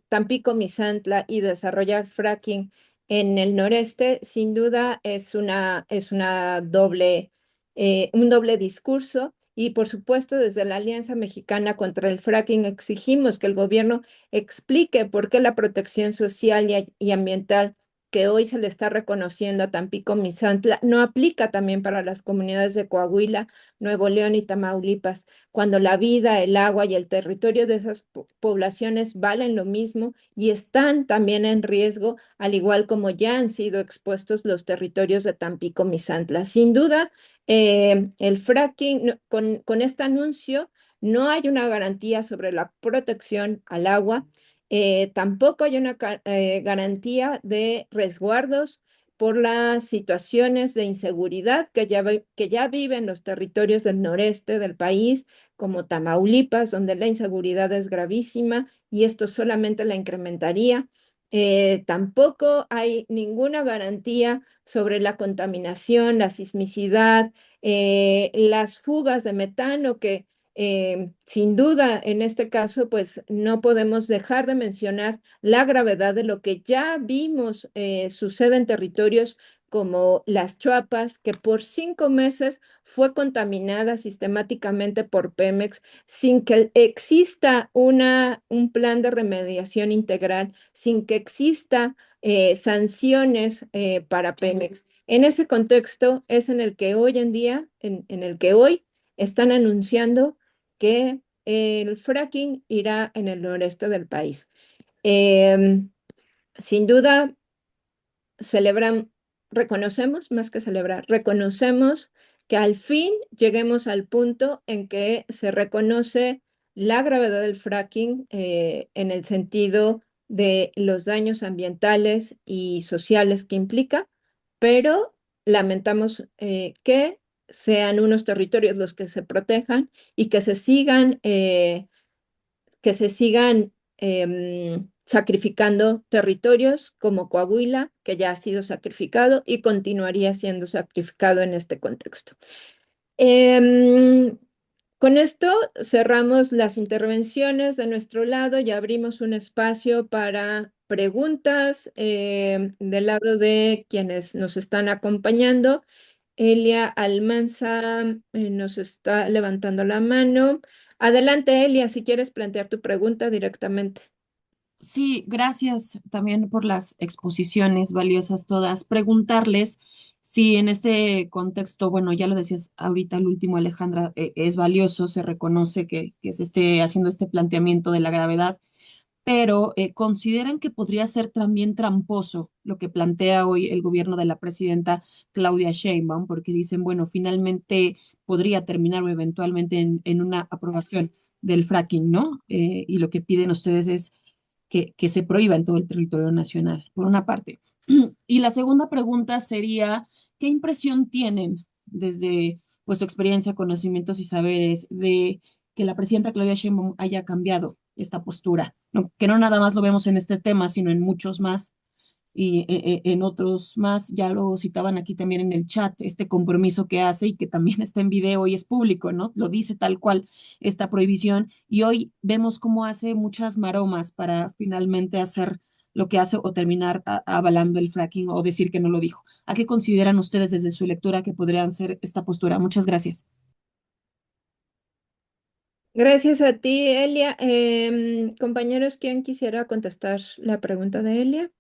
Tampico Misantla y desarrollar fracking en el noreste, sin duda es una un doble discurso. Y por supuesto, desde la Alianza Mexicana contra el Fracking exigimos que el gobierno explique por qué la protección social y ambiental que hoy se le está reconociendo a Tampico Misantla, no aplica también para las comunidades de Coahuila, Nuevo León y Tamaulipas, cuando la vida, el agua y el territorio de esas poblaciones valen lo mismo y están también en riesgo, al igual como ya han sido expuestos los territorios de Tampico Misantla. Sin duda, el fracking, con este anuncio, no hay una garantía sobre la protección al agua. Tampoco hay una garantía de resguardos por las situaciones de inseguridad que ya viven los territorios del noreste del país, como Tamaulipas, donde la inseguridad es gravísima y esto solamente la incrementaría. Tampoco hay ninguna garantía sobre la contaminación, la sismicidad, las fugas de metano que sin duda, en este caso, pues no podemos dejar de mencionar la gravedad de lo que ya vimos sucede en territorios como Las Chuapas, que por 5 meses fue contaminada sistemáticamente por Pemex sin que exista un plan de remediación integral, sin que exista sanciones para Pemex. En ese contexto es en el que hoy en día, en el que hoy están anunciando que el fracking irá en el noreste del país. Sin duda, celebran, reconocemos, más que celebrar, reconocemos que al fin lleguemos al punto en que se reconoce la gravedad del fracking en el sentido de los daños ambientales y sociales que implica, pero lamentamos que sean unos territorios los que se protejan y que se sigan sacrificando territorios como Coahuila, que ya ha sido sacrificado y continuaría siendo sacrificado en este contexto. Con esto cerramos las intervenciones de nuestro lado y abrimos un espacio para preguntas del lado de quienes nos están acompañando. Elia Almanza nos está levantando la mano. Adelante, Elia, si quieres plantear tu pregunta directamente. Sí, gracias también por las exposiciones valiosas todas. Preguntarles si en este contexto, bueno, ya lo decías ahorita el último, Alejandra, es valioso, se reconoce que se esté haciendo este planteamiento de la gravedad, pero consideran que podría ser también tramposo lo que plantea hoy el gobierno de la presidenta Claudia Sheinbaum, porque dicen, bueno, finalmente podría terminar o eventualmente en una aprobación del fracking, ¿no? Y lo que piden ustedes es que se prohíba en todo el territorio nacional, por una parte. Y la segunda pregunta sería, ¿qué impresión tienen desde pues, su experiencia, conocimientos y saberes de que la presidenta Claudia Sheinbaum haya cambiado esta postura? No, que no nada más lo vemos en este tema, sino en muchos más y en otros más, ya lo citaban aquí también en el chat, este compromiso que hace y que también está en video y es público, ¿no? Lo dice tal cual esta prohibición y hoy vemos cómo hace muchas maromas para finalmente hacer lo que hace o terminar avalando el fracking o decir que no lo dijo. ¿A qué consideran ustedes desde su lectura que podrían ser esta postura? Muchas gracias. Gracias a ti, Elia. Compañeros, ¿quién quisiera contestar la pregunta de Elia?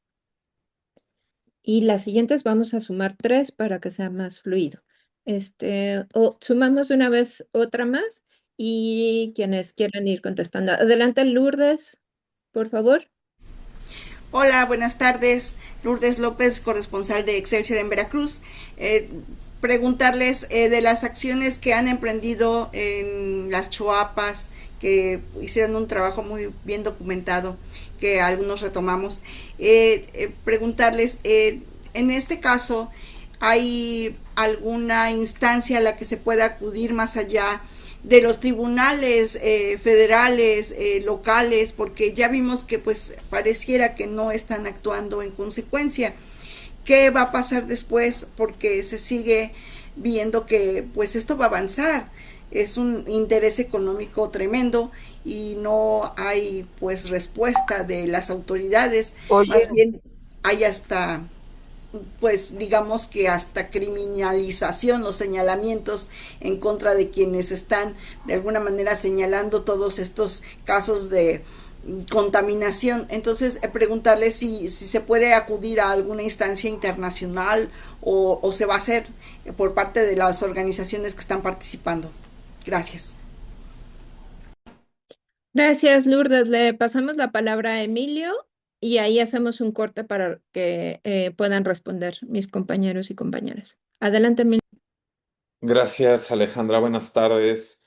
Y las siguientes vamos a sumar 3 para que sea más fluido. O sumamos de una vez otra más y quienes quieran ir contestando. Adelante, Lourdes, por favor. Hola, buenas tardes. Lourdes López, corresponsal de Excelsior en Veracruz. Preguntarles de las acciones que han emprendido en las Choapas, que hicieron un trabajo muy bien documentado, que algunos retomamos. Preguntarles, en este caso, ¿hay alguna instancia a la que se pueda acudir más allá de los tribunales federales, locales, porque ya vimos que pues pareciera que no están actuando en consecuencia? ¿Qué va a pasar después? Porque se sigue viendo que pues esto va a avanzar, es un interés económico tremendo y no hay pues respuesta de las autoridades. Oye, más bien hay hasta pues digamos que hasta criminalización, los señalamientos en contra de quienes están de alguna manera señalando todos estos casos de contaminación. Entonces, preguntarle si se puede acudir a alguna instancia internacional o se va a hacer por parte de las organizaciones que están participando. Gracias. Gracias, Lourdes. Le pasamos la palabra a Emilio y ahí hacemos un corte para que puedan responder mis compañeros y compañeras. Adelante, Emilio. Gracias, Alejandra. Buenas tardes.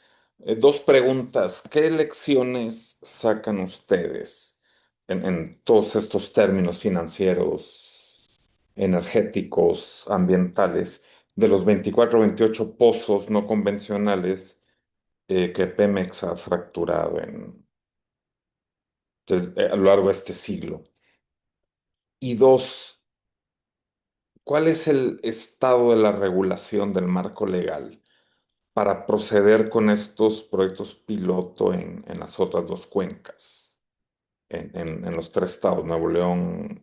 Dos preguntas. ¿Qué lecciones sacan ustedes en todos estos términos financieros, energéticos, ambientales, de los 24 o 28 pozos no convencionales que Pemex ha fracturado a lo largo de este siglo? Y dos, ¿cuál es el estado de la regulación del marco legal para proceder con estos proyectos piloto en las otras dos cuencas, en los tres estados, Nuevo León,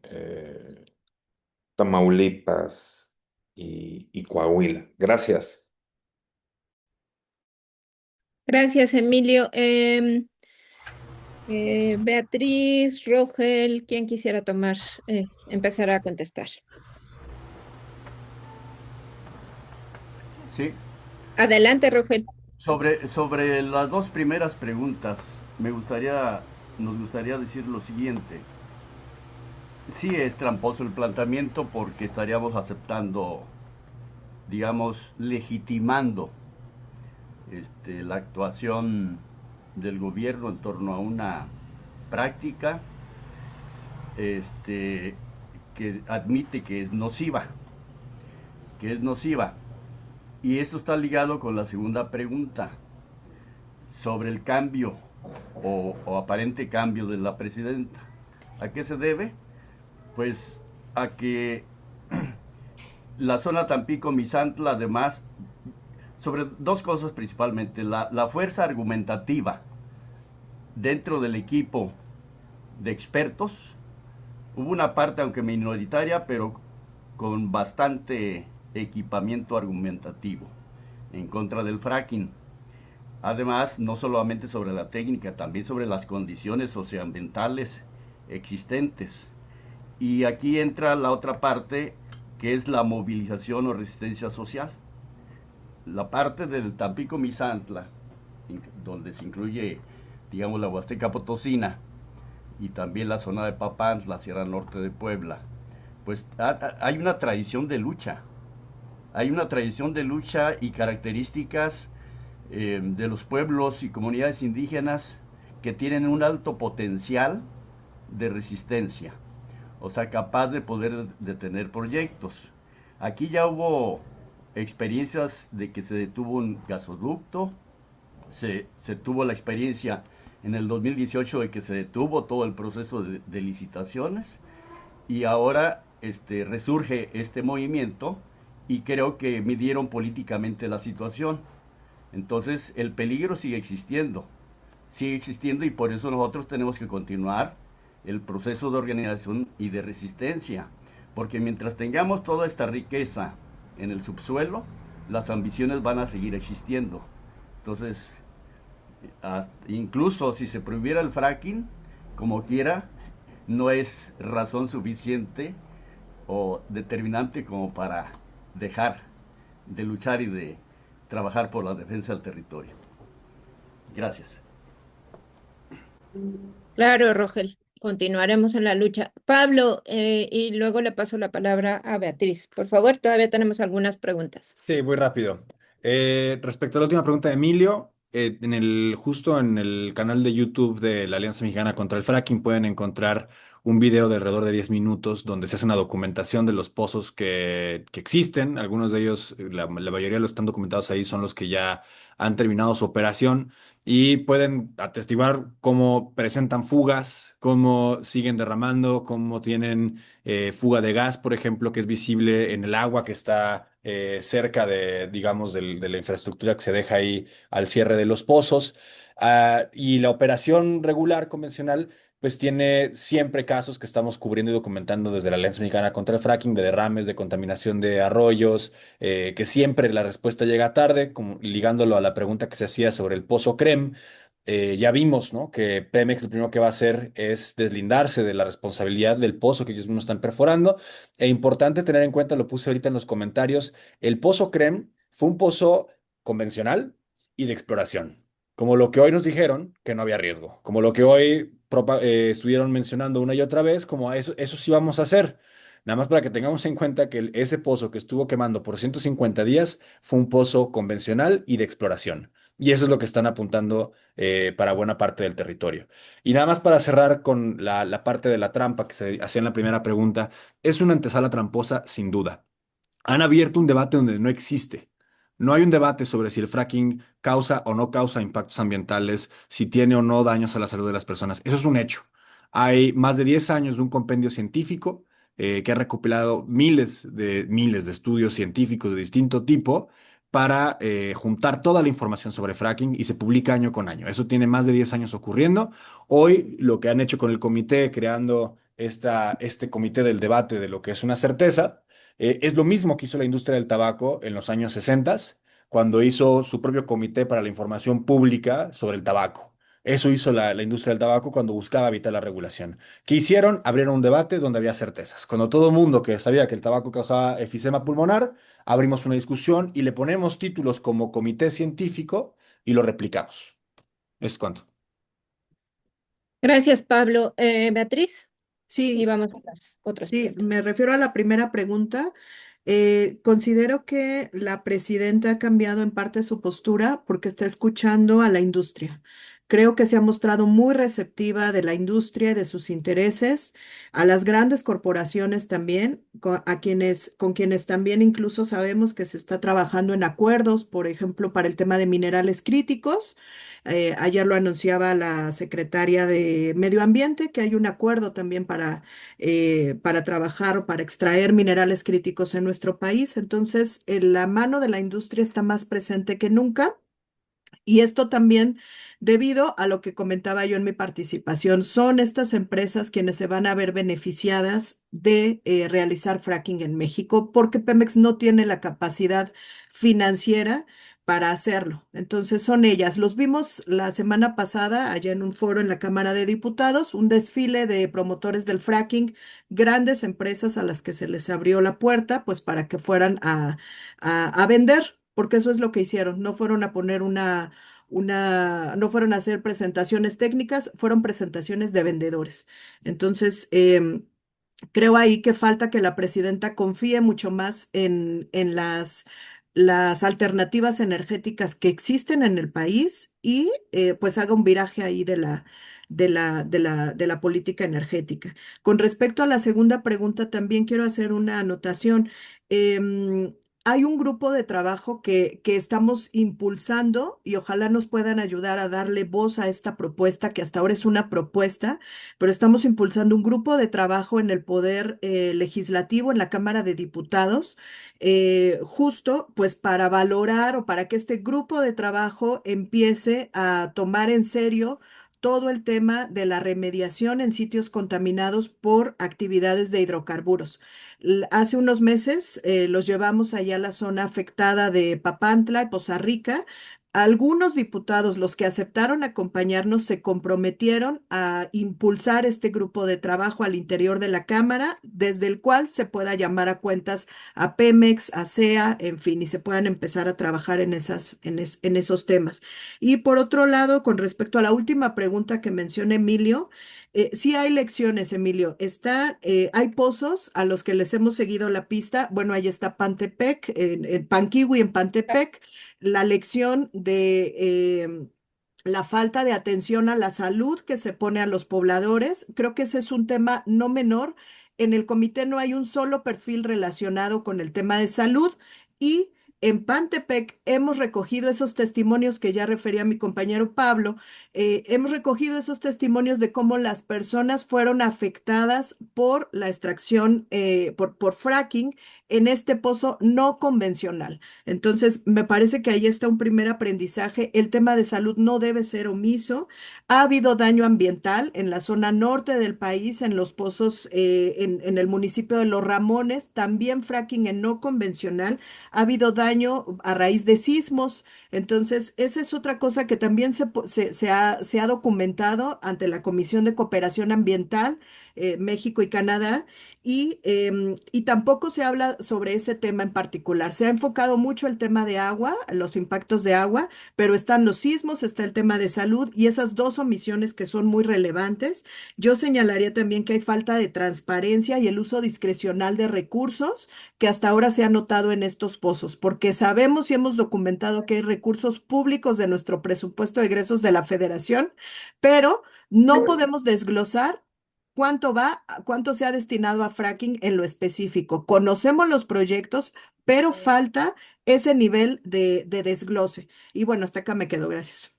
Tamaulipas y Coahuila? Gracias. Gracias, Emilio. Beatriz, Rogel, ¿quién quisiera empezar a contestar? Sí. Adelante, Rogel. Sobre las dos primeras preguntas, nos gustaría decir lo siguiente. Sí es tramposo el planteamiento porque estaríamos aceptando, digamos, legitimando la actuación del gobierno en torno a una práctica que admite que es nociva, Y esto está ligado con la segunda pregunta sobre el cambio o aparente cambio de la presidenta. ¿A qué se debe? Pues a que la zona Tampico-Misantla, además, sobre dos cosas principalmente: la fuerza argumentativa dentro del equipo de expertos. Hubo una parte, aunque minoritaria, pero con bastante equipamiento argumentativo en contra del fracking. Además, no solamente sobre la técnica, también sobre las condiciones socioambientales existentes. Y aquí entra la otra parte, que es la movilización o resistencia social. La parte del Tampico-Misantla, donde se incluye, digamos, la Huasteca Potosina y también la zona de Papantla, la Sierra Norte de Puebla, pues hay una tradición de lucha. Hay una tradición de lucha y características de los pueblos y comunidades indígenas que tienen un alto potencial de resistencia, o sea, capaz de poder detener proyectos. Aquí ya hubo experiencias de que se detuvo un gasoducto, se tuvo la experiencia en el 2018 de que se detuvo todo el proceso de licitaciones, y ahora resurge este movimiento y creo que midieron políticamente la situación. Entonces el peligro sigue existiendo y por eso nosotros tenemos que continuar el proceso de organización y de resistencia, porque mientras tengamos toda esta riqueza en el subsuelo, las ambiciones van a seguir existiendo. Entonces, Incluso si se prohibiera el fracking, como quiera, no es razón suficiente o determinante como para dejar de luchar y de trabajar por la defensa del territorio. Gracias. Claro, Rogel, continuaremos en la lucha. Pablo, y luego le paso la palabra a Beatriz. Por favor, todavía tenemos algunas preguntas. Sí, muy rápido. Respecto a la última pregunta de Emilio, justo en el canal de YouTube de la Alianza Mexicana contra el Fracking pueden encontrar un video de alrededor de 10 minutos donde se hace una documentación de los pozos que existen. Algunos de ellos, la mayoría de los que están documentados ahí son los que ya han terminado su operación y pueden atestiguar cómo presentan fugas, cómo siguen derramando, cómo tienen fuga de gas, por ejemplo, que es visible en el agua que está cerca de, digamos, de la infraestructura que se deja ahí al cierre de los pozos. Y la operación regular convencional, pues tiene siempre casos que estamos cubriendo y documentando desde la Alianza Mexicana contra el Fracking, de derrames, de contaminación de arroyos, que siempre la respuesta llega tarde, como ligándolo a la pregunta que se hacía sobre el pozo CREM. Ya vimos, ¿no? Que Pemex lo primero que va a hacer es deslindarse de la responsabilidad del pozo que ellos mismos están perforando. E importante tener en cuenta, lo puse ahorita en los comentarios, el pozo CREM fue un pozo convencional y de exploración. Como lo que hoy nos dijeron que no había riesgo. Como lo que hoy estuvieron mencionando una y otra vez, como eso sí vamos a hacer. Nada más para que tengamos en cuenta que ese pozo que estuvo quemando por 150 días fue un pozo convencional y de exploración. Y eso es lo que están apuntando para buena parte del territorio. Y nada más para cerrar con la parte de la trampa que se hacía en la primera pregunta, es una antesala tramposa sin duda. Han abierto un debate donde no existe. No hay un debate sobre si el fracking causa o no causa impactos ambientales, si tiene o no daños a la salud de las personas. Eso es un hecho. Hay más de 10 años de un compendio científico que ha recopilado miles de estudios científicos de distinto tipo para juntar toda la información sobre fracking y se publica año con año. Eso tiene más de 10 años ocurriendo. Hoy lo que han hecho con el comité, creando este comité del debate de lo que es una certeza, es lo mismo que hizo la industria del tabaco en los años 60, cuando hizo su propio comité para la información pública sobre el tabaco. Eso hizo la industria del tabaco cuando buscaba evitar la regulación. ¿Qué hicieron? Abrieron un debate donde había certezas. Cuando todo el mundo que sabía que el tabaco causaba efisema pulmonar, abrimos una discusión y le ponemos títulos como comité científico y lo replicamos. Es cuanto. Gracias, Pablo. Beatriz, y Sí, vamos a las otras sí, preguntas. me refiero a la primera pregunta. Considero que la presidenta ha cambiado en parte su postura porque está escuchando a la industria. Creo que se ha mostrado muy receptiva de la industria y de sus intereses, a las grandes corporaciones también, con quienes también incluso sabemos que se está trabajando en acuerdos, por ejemplo, para el tema de minerales críticos. Ayer lo anunciaba la secretaria de Medio Ambiente, que hay un acuerdo también para trabajar o para extraer minerales críticos en nuestro país. Entonces, la mano de la industria está más presente que nunca. Y esto también debido a lo que comentaba yo en mi participación, son estas empresas quienes se van a ver beneficiadas de realizar fracking en México porque Pemex no tiene la capacidad financiera para hacerlo. Entonces son ellas. Los vimos la semana pasada allá en un foro en la Cámara de Diputados, un desfile de promotores del fracking, grandes empresas a las que se les abrió la puerta, pues para que fueran a vender, porque eso es lo que hicieron. No fueron a poner no fueron a hacer presentaciones técnicas, fueron presentaciones de vendedores. Entonces, creo ahí que falta que la presidenta confíe mucho más en las alternativas energéticas que existen en el país y pues haga un viraje ahí de la política energética. Con respecto a la segunda pregunta, también quiero hacer una anotación. Hay un grupo de trabajo que estamos impulsando y ojalá nos puedan ayudar a darle voz a esta propuesta, que hasta ahora es una propuesta, pero estamos impulsando un grupo de trabajo en el Poder Legislativo, en la Cámara de Diputados, justo pues para valorar o para que este grupo de trabajo empiece a tomar en serio todo el tema de la remediación en sitios contaminados por actividades de hidrocarburos. Hace unos meses los llevamos allá a la zona afectada de Papantla y Poza Rica algunos diputados, los que aceptaron acompañarnos, se comprometieron a impulsar este grupo de trabajo al interior de la Cámara, desde el cual se pueda llamar a cuentas a Pemex, a CEA, en fin, y se puedan empezar a trabajar en esos temas. Y por otro lado, con respecto a la última pregunta que menciona Emilio, sí hay lecciones, Emilio. Hay pozos a los que les hemos seguido la pista. Bueno, ahí está Pantepec, en Panquihui, en Pantepec, la lección de la falta de atención a la salud que se pone a los pobladores. Creo que ese es un tema no menor. En el comité no hay un solo perfil relacionado con el tema de salud y en Pantepec hemos recogido esos testimonios que ya refería mi compañero Pablo. Hemos recogido esos testimonios de cómo las personas fueron afectadas por la extracción, por fracking en este pozo no convencional. Entonces, me parece que ahí está un primer aprendizaje. El tema de salud no debe ser omiso. Ha habido daño ambiental en la zona norte del país, en los pozos, en el municipio de Los Ramones, también fracking en no convencional. Ha habido daño a raíz de sismos. Entonces, esa es otra cosa que también se ha documentado ante la Comisión de Cooperación Ambiental, México y Canadá, y tampoco se habla sobre ese tema en particular. Se ha enfocado mucho el tema de agua, los impactos de agua, pero están los sismos, está el tema de salud y esas dos omisiones que son muy relevantes. Yo señalaría también que hay falta de transparencia y el uso discrecional de recursos que hasta ahora se ha notado en estos pozos, porque sabemos y hemos documentado que hay recursos públicos de nuestro presupuesto de egresos de la Federación, pero no podemos desglosar cuánto se ha destinado a fracking en lo específico. Conocemos los proyectos, pero falta ese nivel de desglose. Y bueno, hasta acá me quedo. Gracias.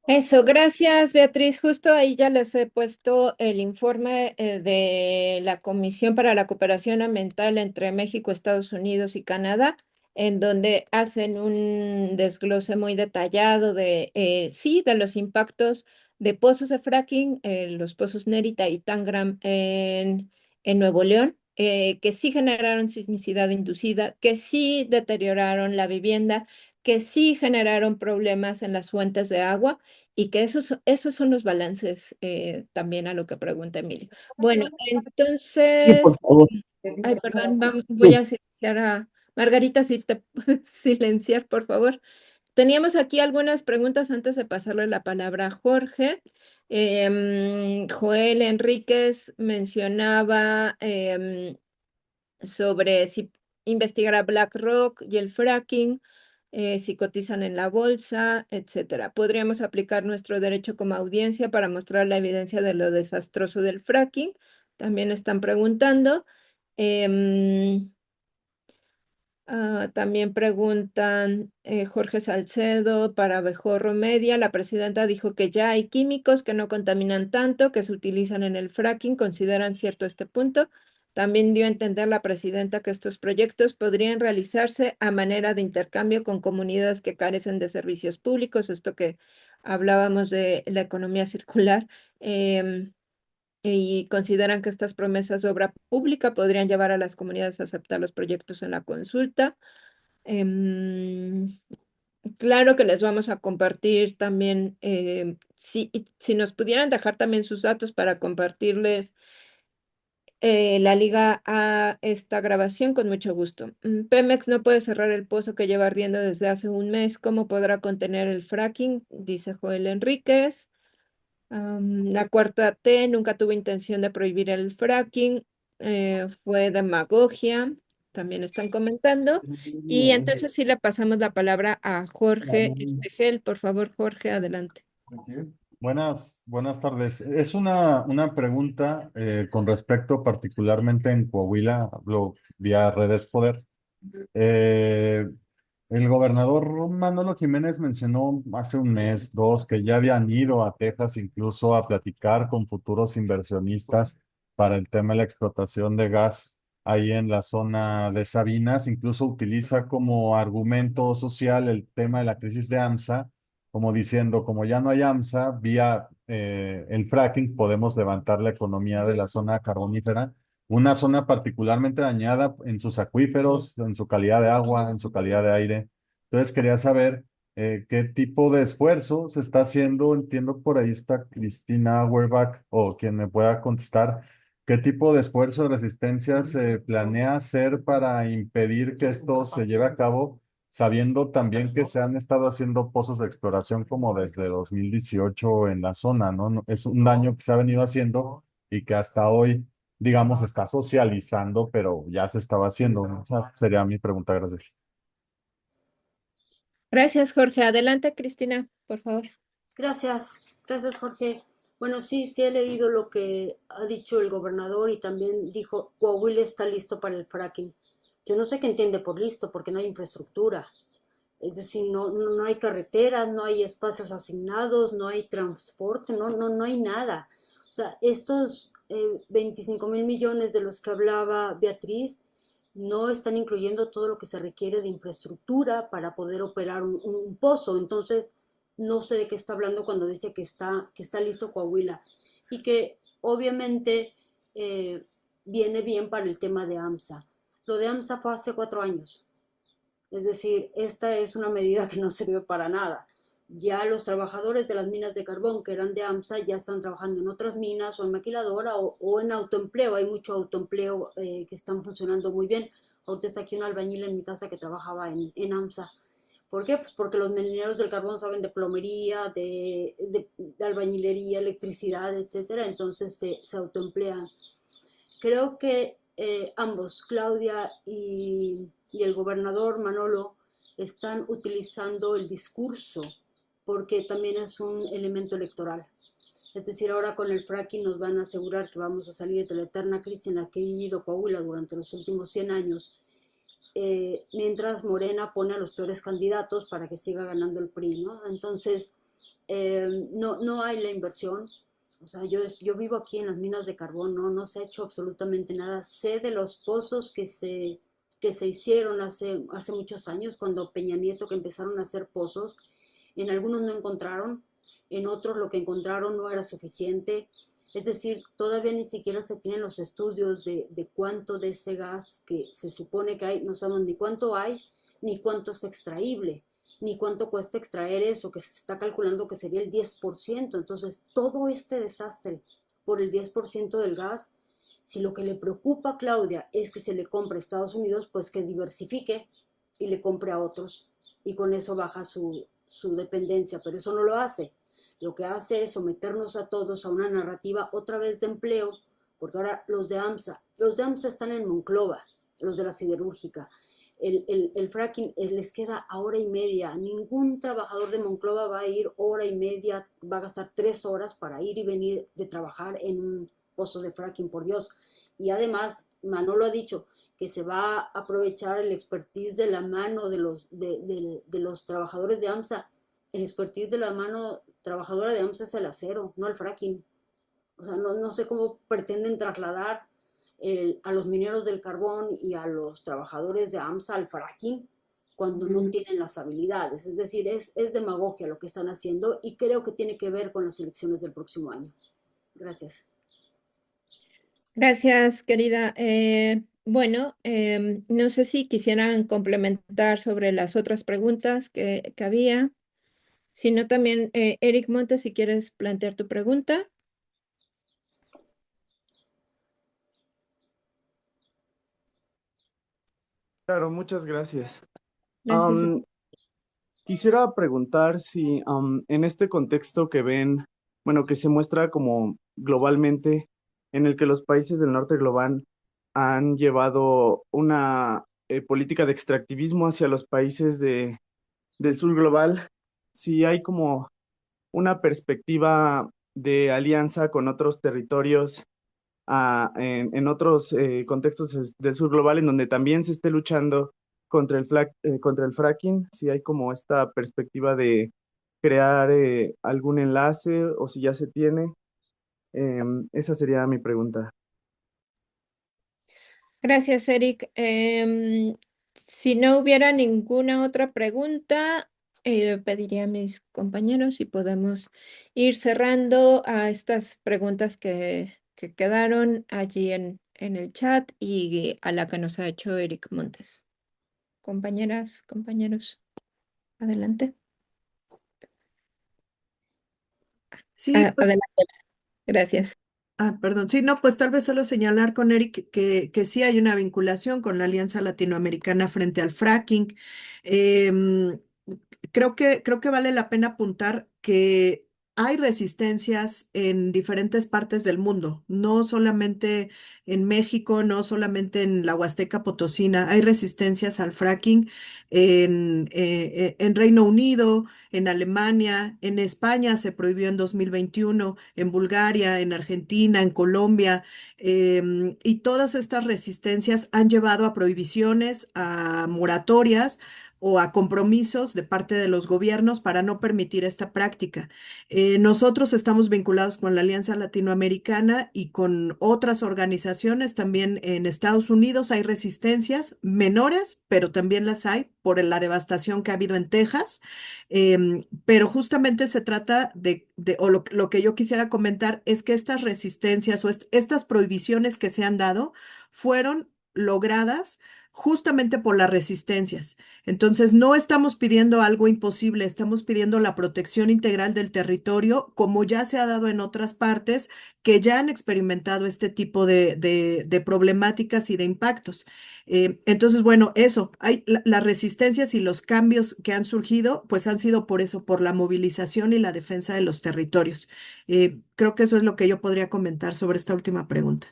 Eso, gracias Beatriz. Justo ahí ya les he puesto el informe de la Comisión para la Cooperación Ambiental entre México, Estados Unidos y Canadá, en donde hacen un desglose muy detallado sí, de los impactos de pozos de fracking, los pozos Nérita y Tangram en Nuevo León, que sí generaron sismicidad inducida, que sí deterioraron la vivienda, que sí generaron problemas en las fuentes de agua y que esos son los balances también a lo que pregunta Emilio. Bueno, Sí, por entonces, favor. ay, perdón, voy Sí. a silenciar a Margarita, si te puedes silenciar, por favor. Teníamos aquí algunas preguntas antes de pasarle la palabra a Jorge. Joel Enríquez mencionaba sobre si investigar a BlackRock y el fracking, si cotizan en la bolsa, etcétera. Podríamos aplicar nuestro derecho como audiencia para mostrar la evidencia de lo desastroso del fracking. También están preguntando. Em, también preguntan Jorge Salcedo para Abejorro Media. La presidenta dijo que ya hay químicos que no contaminan tanto, que se utilizan en el fracking. ¿Consideran cierto este punto? También dio a entender la presidenta que estos proyectos podrían realizarse a manera de intercambio con comunidades que carecen de servicios públicos, esto que hablábamos de la economía circular. Y consideran que estas promesas de obra pública podrían llevar a las comunidades a aceptar los proyectos en la consulta. Em, claro que les vamos a compartir también, si nos pudieran dejar también sus datos para compartirles la liga a esta grabación, con mucho gusto. Pemex no puede cerrar el pozo que lleva ardiendo desde hace un mes. ¿Cómo podrá contener el fracking? Dice Joel Enríquez. La cuarta T nunca tuvo intención de prohibir el fracking, fue demagogia, también están comentando. Y entonces sí le pasamos la palabra a Jorge Espejel. Por favor, Jorge, adelante. Buenas tardes. Es una pregunta con respecto particularmente en Coahuila, hablo vía Redes Poder. Eh, el gobernador Manolo Jiménez mencionó hace un mes, dos, que ya habían ido a Texas incluso a platicar con futuros inversionistas para el tema de la explotación de gas ahí en la zona de Sabinas. Incluso utiliza como argumento social el tema de la crisis de AMSA, como diciendo, como ya no hay AMSA, vía el fracking podemos levantar la economía de la zona carbonífera, una zona particularmente dañada en sus acuíferos, en su calidad de agua, en su calidad de aire. Entonces quería saber qué tipo de esfuerzo se está haciendo. Entiendo por ahí está Cristina Auerbach o quien me pueda contestar. ¿Qué tipo de esfuerzo de resistencia se planea hacer para impedir que esto se lleve a cabo, sabiendo también que se han estado haciendo pozos de exploración como desde 2018 en la zona, ¿no? Es un daño que se ha venido haciendo y que hasta hoy, digamos, está socializando, pero ya se estaba haciendo, ¿no? Esa sería mi pregunta, gracias. Gracias, Jorge. Adelante, Cristina, por favor. Gracias, gracias Jorge. Bueno, sí he leído lo que ha dicho el gobernador y también dijo, Coahuila está listo para el fracking. Yo no sé qué entiende por listo, porque no hay infraestructura. Es decir, no hay carreteras, no hay espacios asignados, no hay transporte, no hay nada. O sea, estos 25,000 millones de los que hablaba Beatriz no están incluyendo todo lo que se requiere de infraestructura para poder operar un pozo. Entonces, no sé de qué está hablando cuando dice que está listo Coahuila y que obviamente viene bien para el tema de AMSA. Lo de AMSA fue hace 4 años. Es decir, esta es una medida que no sirve para nada. Ya los trabajadores de las minas de carbón que eran de AMSA ya están trabajando en otras minas o en maquiladora o en autoempleo. Hay mucho autoempleo que están funcionando muy bien. Ahorita está aquí un albañil en mi casa que trabajaba en AMSA. ¿Por qué? Pues porque los mineros del carbón saben de plomería, de albañilería, electricidad, etcétera. Entonces se autoemplean. Creo que ambos, Claudia y el gobernador Manolo, están utilizando el discurso porque también es un elemento electoral. Es decir, ahora con el fracking nos van a asegurar que vamos a salir de la eterna crisis en la que ha vivido Coahuila durante los últimos 100 años, mientras Morena pone a los peores candidatos para que siga ganando el PRI, ¿no? Entonces, no hay la inversión. O sea, yo vivo aquí en las minas de carbón, no se ha hecho absolutamente nada. Sé de los pozos que se hicieron hace muchos años, cuando Peña Nieto que empezaron a hacer pozos. En algunos no encontraron, en otros lo que encontraron no era suficiente. Es decir, todavía ni siquiera se tienen los estudios de cuánto de ese gas que se supone que hay, no sabemos ni cuánto hay, ni cuánto es extraíble, ni cuánto cuesta extraer eso, que se está calculando que sería el 10%. Entonces, todo este desastre por el 10% del gas, si lo que le preocupa a Claudia es que se le compre a Estados Unidos, pues que diversifique y le compre a otros. Y con eso baja su dependencia, pero eso no lo hace. Lo que hace es someternos a todos a una narrativa otra vez de empleo, porque ahora los de AMSA están en Monclova, los de la siderúrgica. El fracking les queda hora y media. Ningún trabajador de Monclova va a ir hora y media, va a gastar 3 horas para ir y venir de trabajar en un pozo de fracking, por Dios. Y además, Manolo ha dicho que se va a aprovechar el expertise de la mano de los trabajadores de AMSA. El expertise de la mano trabajadora de AMSA es el acero, no el fracking. O sea, no sé cómo pretenden trasladar a los mineros del carbón y a los trabajadores de AMSA al fracking cuando no tienen las habilidades. Es decir, es demagogia lo que están haciendo y creo que tiene que ver con las elecciones del próximo año. Gracias. Gracias, querida. Bueno, no sé si quisieran complementar sobre las otras preguntas que había. Si no, también, Eric Montes, si quieres plantear tu pregunta. Claro, muchas gracias. Gracias. Quisiera preguntar si en este contexto que ven, bueno, que se muestra como globalmente, en el que los países del norte global han llevado una política de extractivismo hacia los países del sur global, si hay como una perspectiva de alianza con otros territorios en otros contextos del sur global en donde también se esté luchando contra el fracking, si hay como esta perspectiva de crear algún enlace o si ya se tiene. Esa sería mi pregunta. Gracias, Eric. Si no hubiera ninguna otra pregunta, pediría a mis compañeros si podemos ir cerrando a estas preguntas que quedaron allí en el chat y a la que nos ha hecho Eric Montes. Compañeras, compañeros. Adelante. Sí, pues, Adelante. Gracias. perdón, sí, no, pues tal vez solo señalar con Eric que sí hay una vinculación con la Alianza Latinoamericana frente al fracking. Em, creo que vale la pena apuntar que hay resistencias en diferentes partes del mundo, no solamente en México, no solamente en la Huasteca Potosina, hay resistencias al fracking en Reino Unido, en Alemania, en España se prohibió en 2021, en Bulgaria, en Argentina, en Colombia, y todas estas resistencias han llevado a prohibiciones, a moratorias o a compromisos de parte de los gobiernos para no permitir esta práctica. Nosotros estamos vinculados con la Alianza Latinoamericana y con otras organizaciones. También en Estados Unidos hay resistencias menores, pero también las hay por la devastación que ha habido en Texas. Pero justamente se trata o lo que yo quisiera comentar es que estas resistencias o estas prohibiciones que se han dado fueron logradas justamente por las resistencias. Entonces, no estamos pidiendo algo imposible, estamos pidiendo la protección integral del territorio, como ya se ha dado en otras partes que ya han experimentado este tipo de problemáticas y de impactos. Entonces, bueno, eso, las resistencias y los cambios que han surgido, pues han sido por eso, por la movilización y la defensa de los territorios. Creo que eso es lo que yo podría comentar sobre esta última pregunta.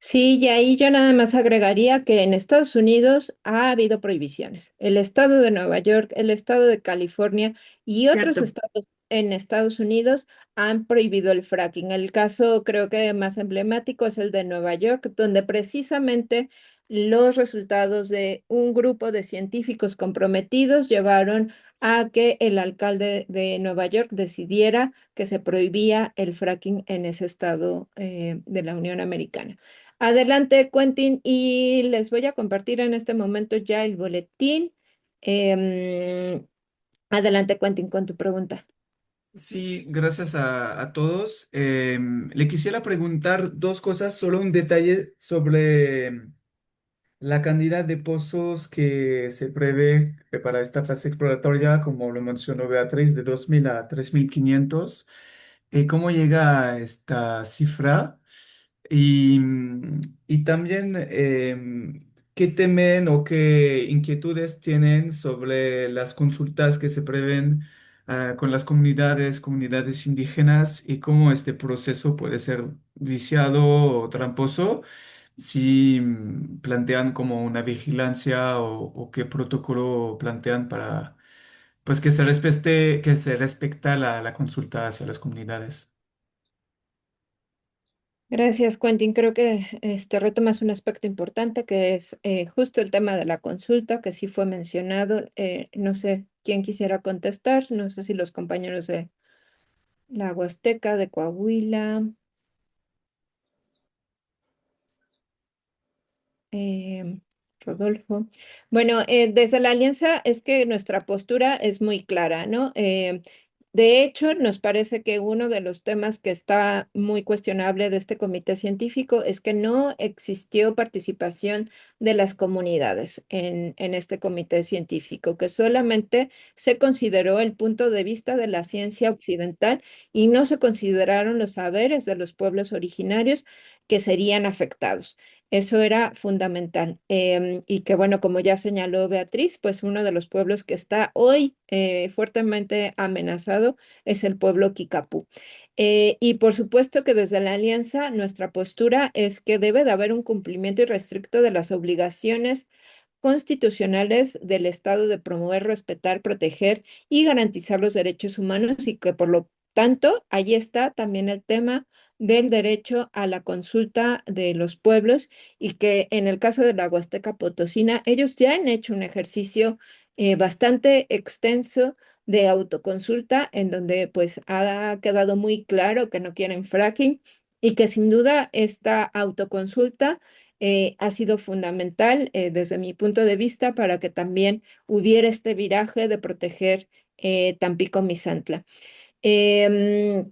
Sí, y ahí yo nada más agregaría que en Estados Unidos ha habido prohibiciones. El estado de Nueva York, el estado de California y otros Cierto. estados en Estados Unidos han prohibido el fracking. El caso creo que más emblemático es el de Nueva York, donde precisamente los resultados de un grupo de científicos comprometidos llevaron a que el alcalde de Nueva York decidiera que se prohibía el fracking en ese estado de la Unión Americana. Adelante, Quentin, y les voy a compartir en este momento ya el boletín. Em, Adelante, Quentin, con tu pregunta. Sí, gracias a todos. Le quisiera preguntar dos cosas, solo un detalle sobre la cantidad de pozos que se prevé para esta fase exploratoria, como lo mencionó Beatriz, de 2.000 a 3.500. ¿Cómo llega a esta cifra? Y, y también, ¿qué temen o qué inquietudes tienen sobre las consultas que se prevén con las comunidades indígenas y cómo este proceso puede ser viciado o tramposo? Si plantean como una vigilancia o qué protocolo plantean para pues que se respeta la consulta hacia las comunidades. Gracias, Quentin. Creo que retomas un aspecto importante que es justo el tema de la consulta, que sí fue mencionado. No sé quién quisiera contestar, no sé si los compañeros de la Huasteca, de Coahuila. Em, Rodolfo. Bueno, desde la alianza es que nuestra postura es muy clara, ¿no? De hecho, nos parece que uno de los temas que está muy cuestionable de este comité científico es que no existió participación de las comunidades en este comité científico, que solamente se consideró el punto de vista de la ciencia occidental y no se consideraron los saberes de los pueblos originarios que serían afectados. Eso era fundamental. Y que bueno, como ya señaló Beatriz, pues uno de los pueblos que está hoy fuertemente amenazado es el pueblo Kikapú. Y por supuesto que desde la alianza nuestra postura es que debe de haber un cumplimiento irrestricto de las obligaciones constitucionales del Estado de promover, respetar, proteger y garantizar los derechos humanos y que por lo tanto ahí está también el tema del derecho a la consulta de los pueblos y que en el caso de la Huasteca Potosina ellos ya han hecho un ejercicio bastante extenso de autoconsulta en donde pues ha quedado muy claro que no quieren fracking y que sin duda esta autoconsulta ha sido fundamental desde mi punto de vista para que también hubiera este viraje de proteger Tampico-Misantla. Em,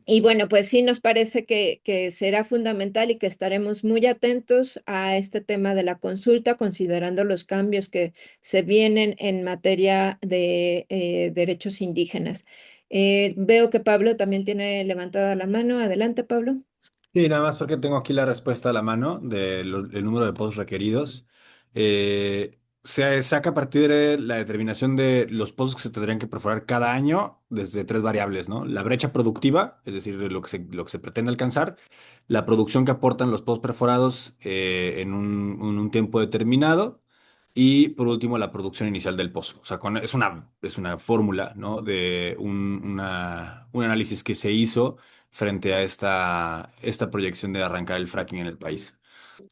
Y bueno, pues sí nos parece que será fundamental y que estaremos muy atentos a este tema de la consulta, considerando los cambios que se vienen en materia de derechos indígenas. Veo que Pablo también tiene levantada la mano. Adelante, Pablo. Sí, nada más porque tengo aquí la respuesta a la mano del número de pozos requeridos. Eh, Se saca a partir de la determinación de los pozos que se tendrían que perforar cada año desde tres variables, ¿no? La brecha productiva, es decir, lo que se pretende alcanzar, la producción que aportan los pozos perforados en un tiempo determinado y, por último, la producción inicial del pozo. O sea, es una fórmula, ¿no? De un análisis que se hizo frente a esta proyección de arrancar el fracking en el país.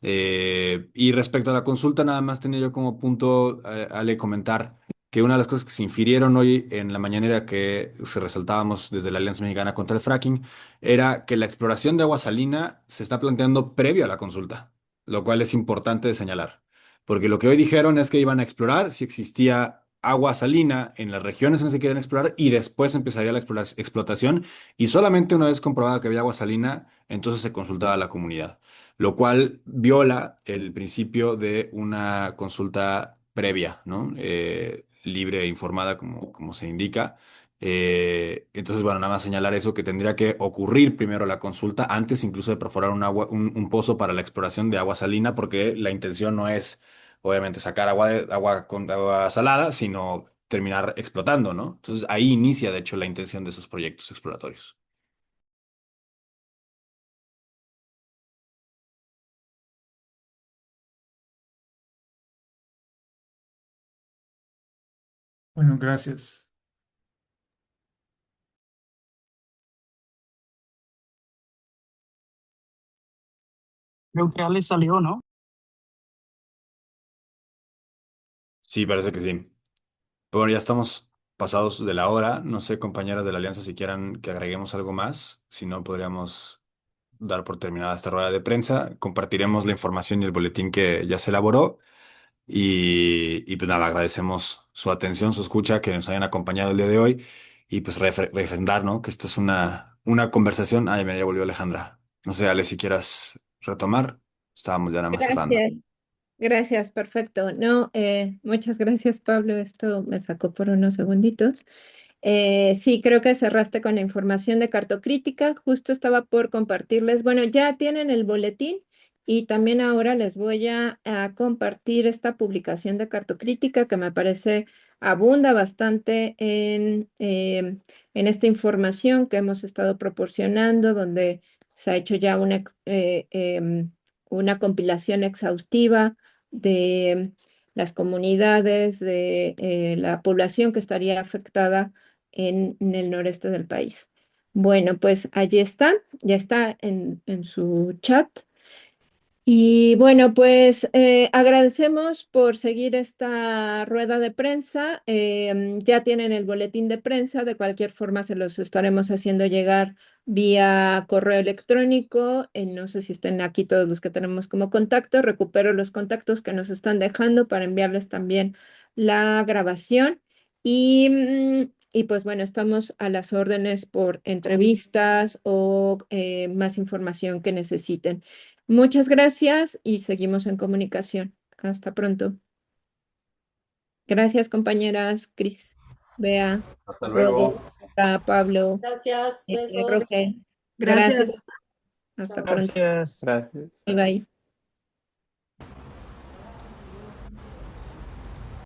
Y respecto a la consulta, nada más tenía yo como punto, Ale, comentar que una de las cosas que se infirieron hoy en la mañanera que se resaltábamos desde la Alianza Mexicana contra el Fracking era que la exploración de agua salina se está planteando previo a la consulta, lo cual es importante de señalar, porque lo que hoy dijeron es que iban a explorar si existía agua salina en las regiones en las que quieren explorar y después empezaría la explotación y solamente una vez comprobada que había agua salina, entonces se consultaba a la comunidad, lo cual viola el principio de una consulta previa, ¿no? Libre e informada, como se indica. Entonces, bueno, nada más señalar eso, que tendría que ocurrir primero la consulta, antes incluso de perforar un pozo para la exploración de agua salina, porque la intención no es, obviamente, sacar agua con agua salada, sino terminar explotando, ¿no? Entonces, ahí inicia, de hecho, la intención de esos proyectos exploratorios. Bueno, gracias. Creo que Ale salió, ¿no? Sí, parece que sí. Pero bueno, ya estamos pasados de la hora. No sé, compañeras de la Alianza, si quieran que agreguemos algo más. Si no, podríamos dar por terminada esta rueda de prensa. Compartiremos la información y el boletín que ya se elaboró. Y pues nada, agradecemos su atención, su escucha, que nos hayan acompañado el día de hoy. Y pues refrendar, ¿no? Que esta es una conversación. Ay, mira, ya volvió Alejandra. No sé, Ale, si quieras retomar. Estábamos ya nada más cerrando. Gracias. Gracias, perfecto. No, muchas gracias, Pablo. Esto me sacó por unos segunditos. Sí, creo que cerraste con la información de cartocrítica. Justo estaba por compartirles. Bueno, ya tienen el boletín y también ahora les voy a compartir esta publicación de cartocrítica que me parece abunda bastante en esta información que hemos estado proporcionando, donde se ha hecho ya una compilación exhaustiva de las comunidades, de la población que estaría afectada en el noreste del país. Bueno, pues allí está, ya está en su chat. Y bueno, pues agradecemos por seguir esta rueda de prensa. Ya tienen el boletín de prensa, de cualquier forma se los estaremos haciendo llegar vía correo electrónico. No sé si estén aquí todos los que tenemos como contacto. Recupero los contactos que nos están dejando para enviarles también la grabación. Y pues bueno, estamos a las órdenes por entrevistas o más información que necesiten. Muchas gracias y seguimos en comunicación. Hasta pronto. Gracias, compañeras. Cris, Bea, Hasta Rodo, luego. Pablo, Gracias, besos. Roger. Gracias. Gracias. Hasta pronto. Gracias. Gracias. Bye bye.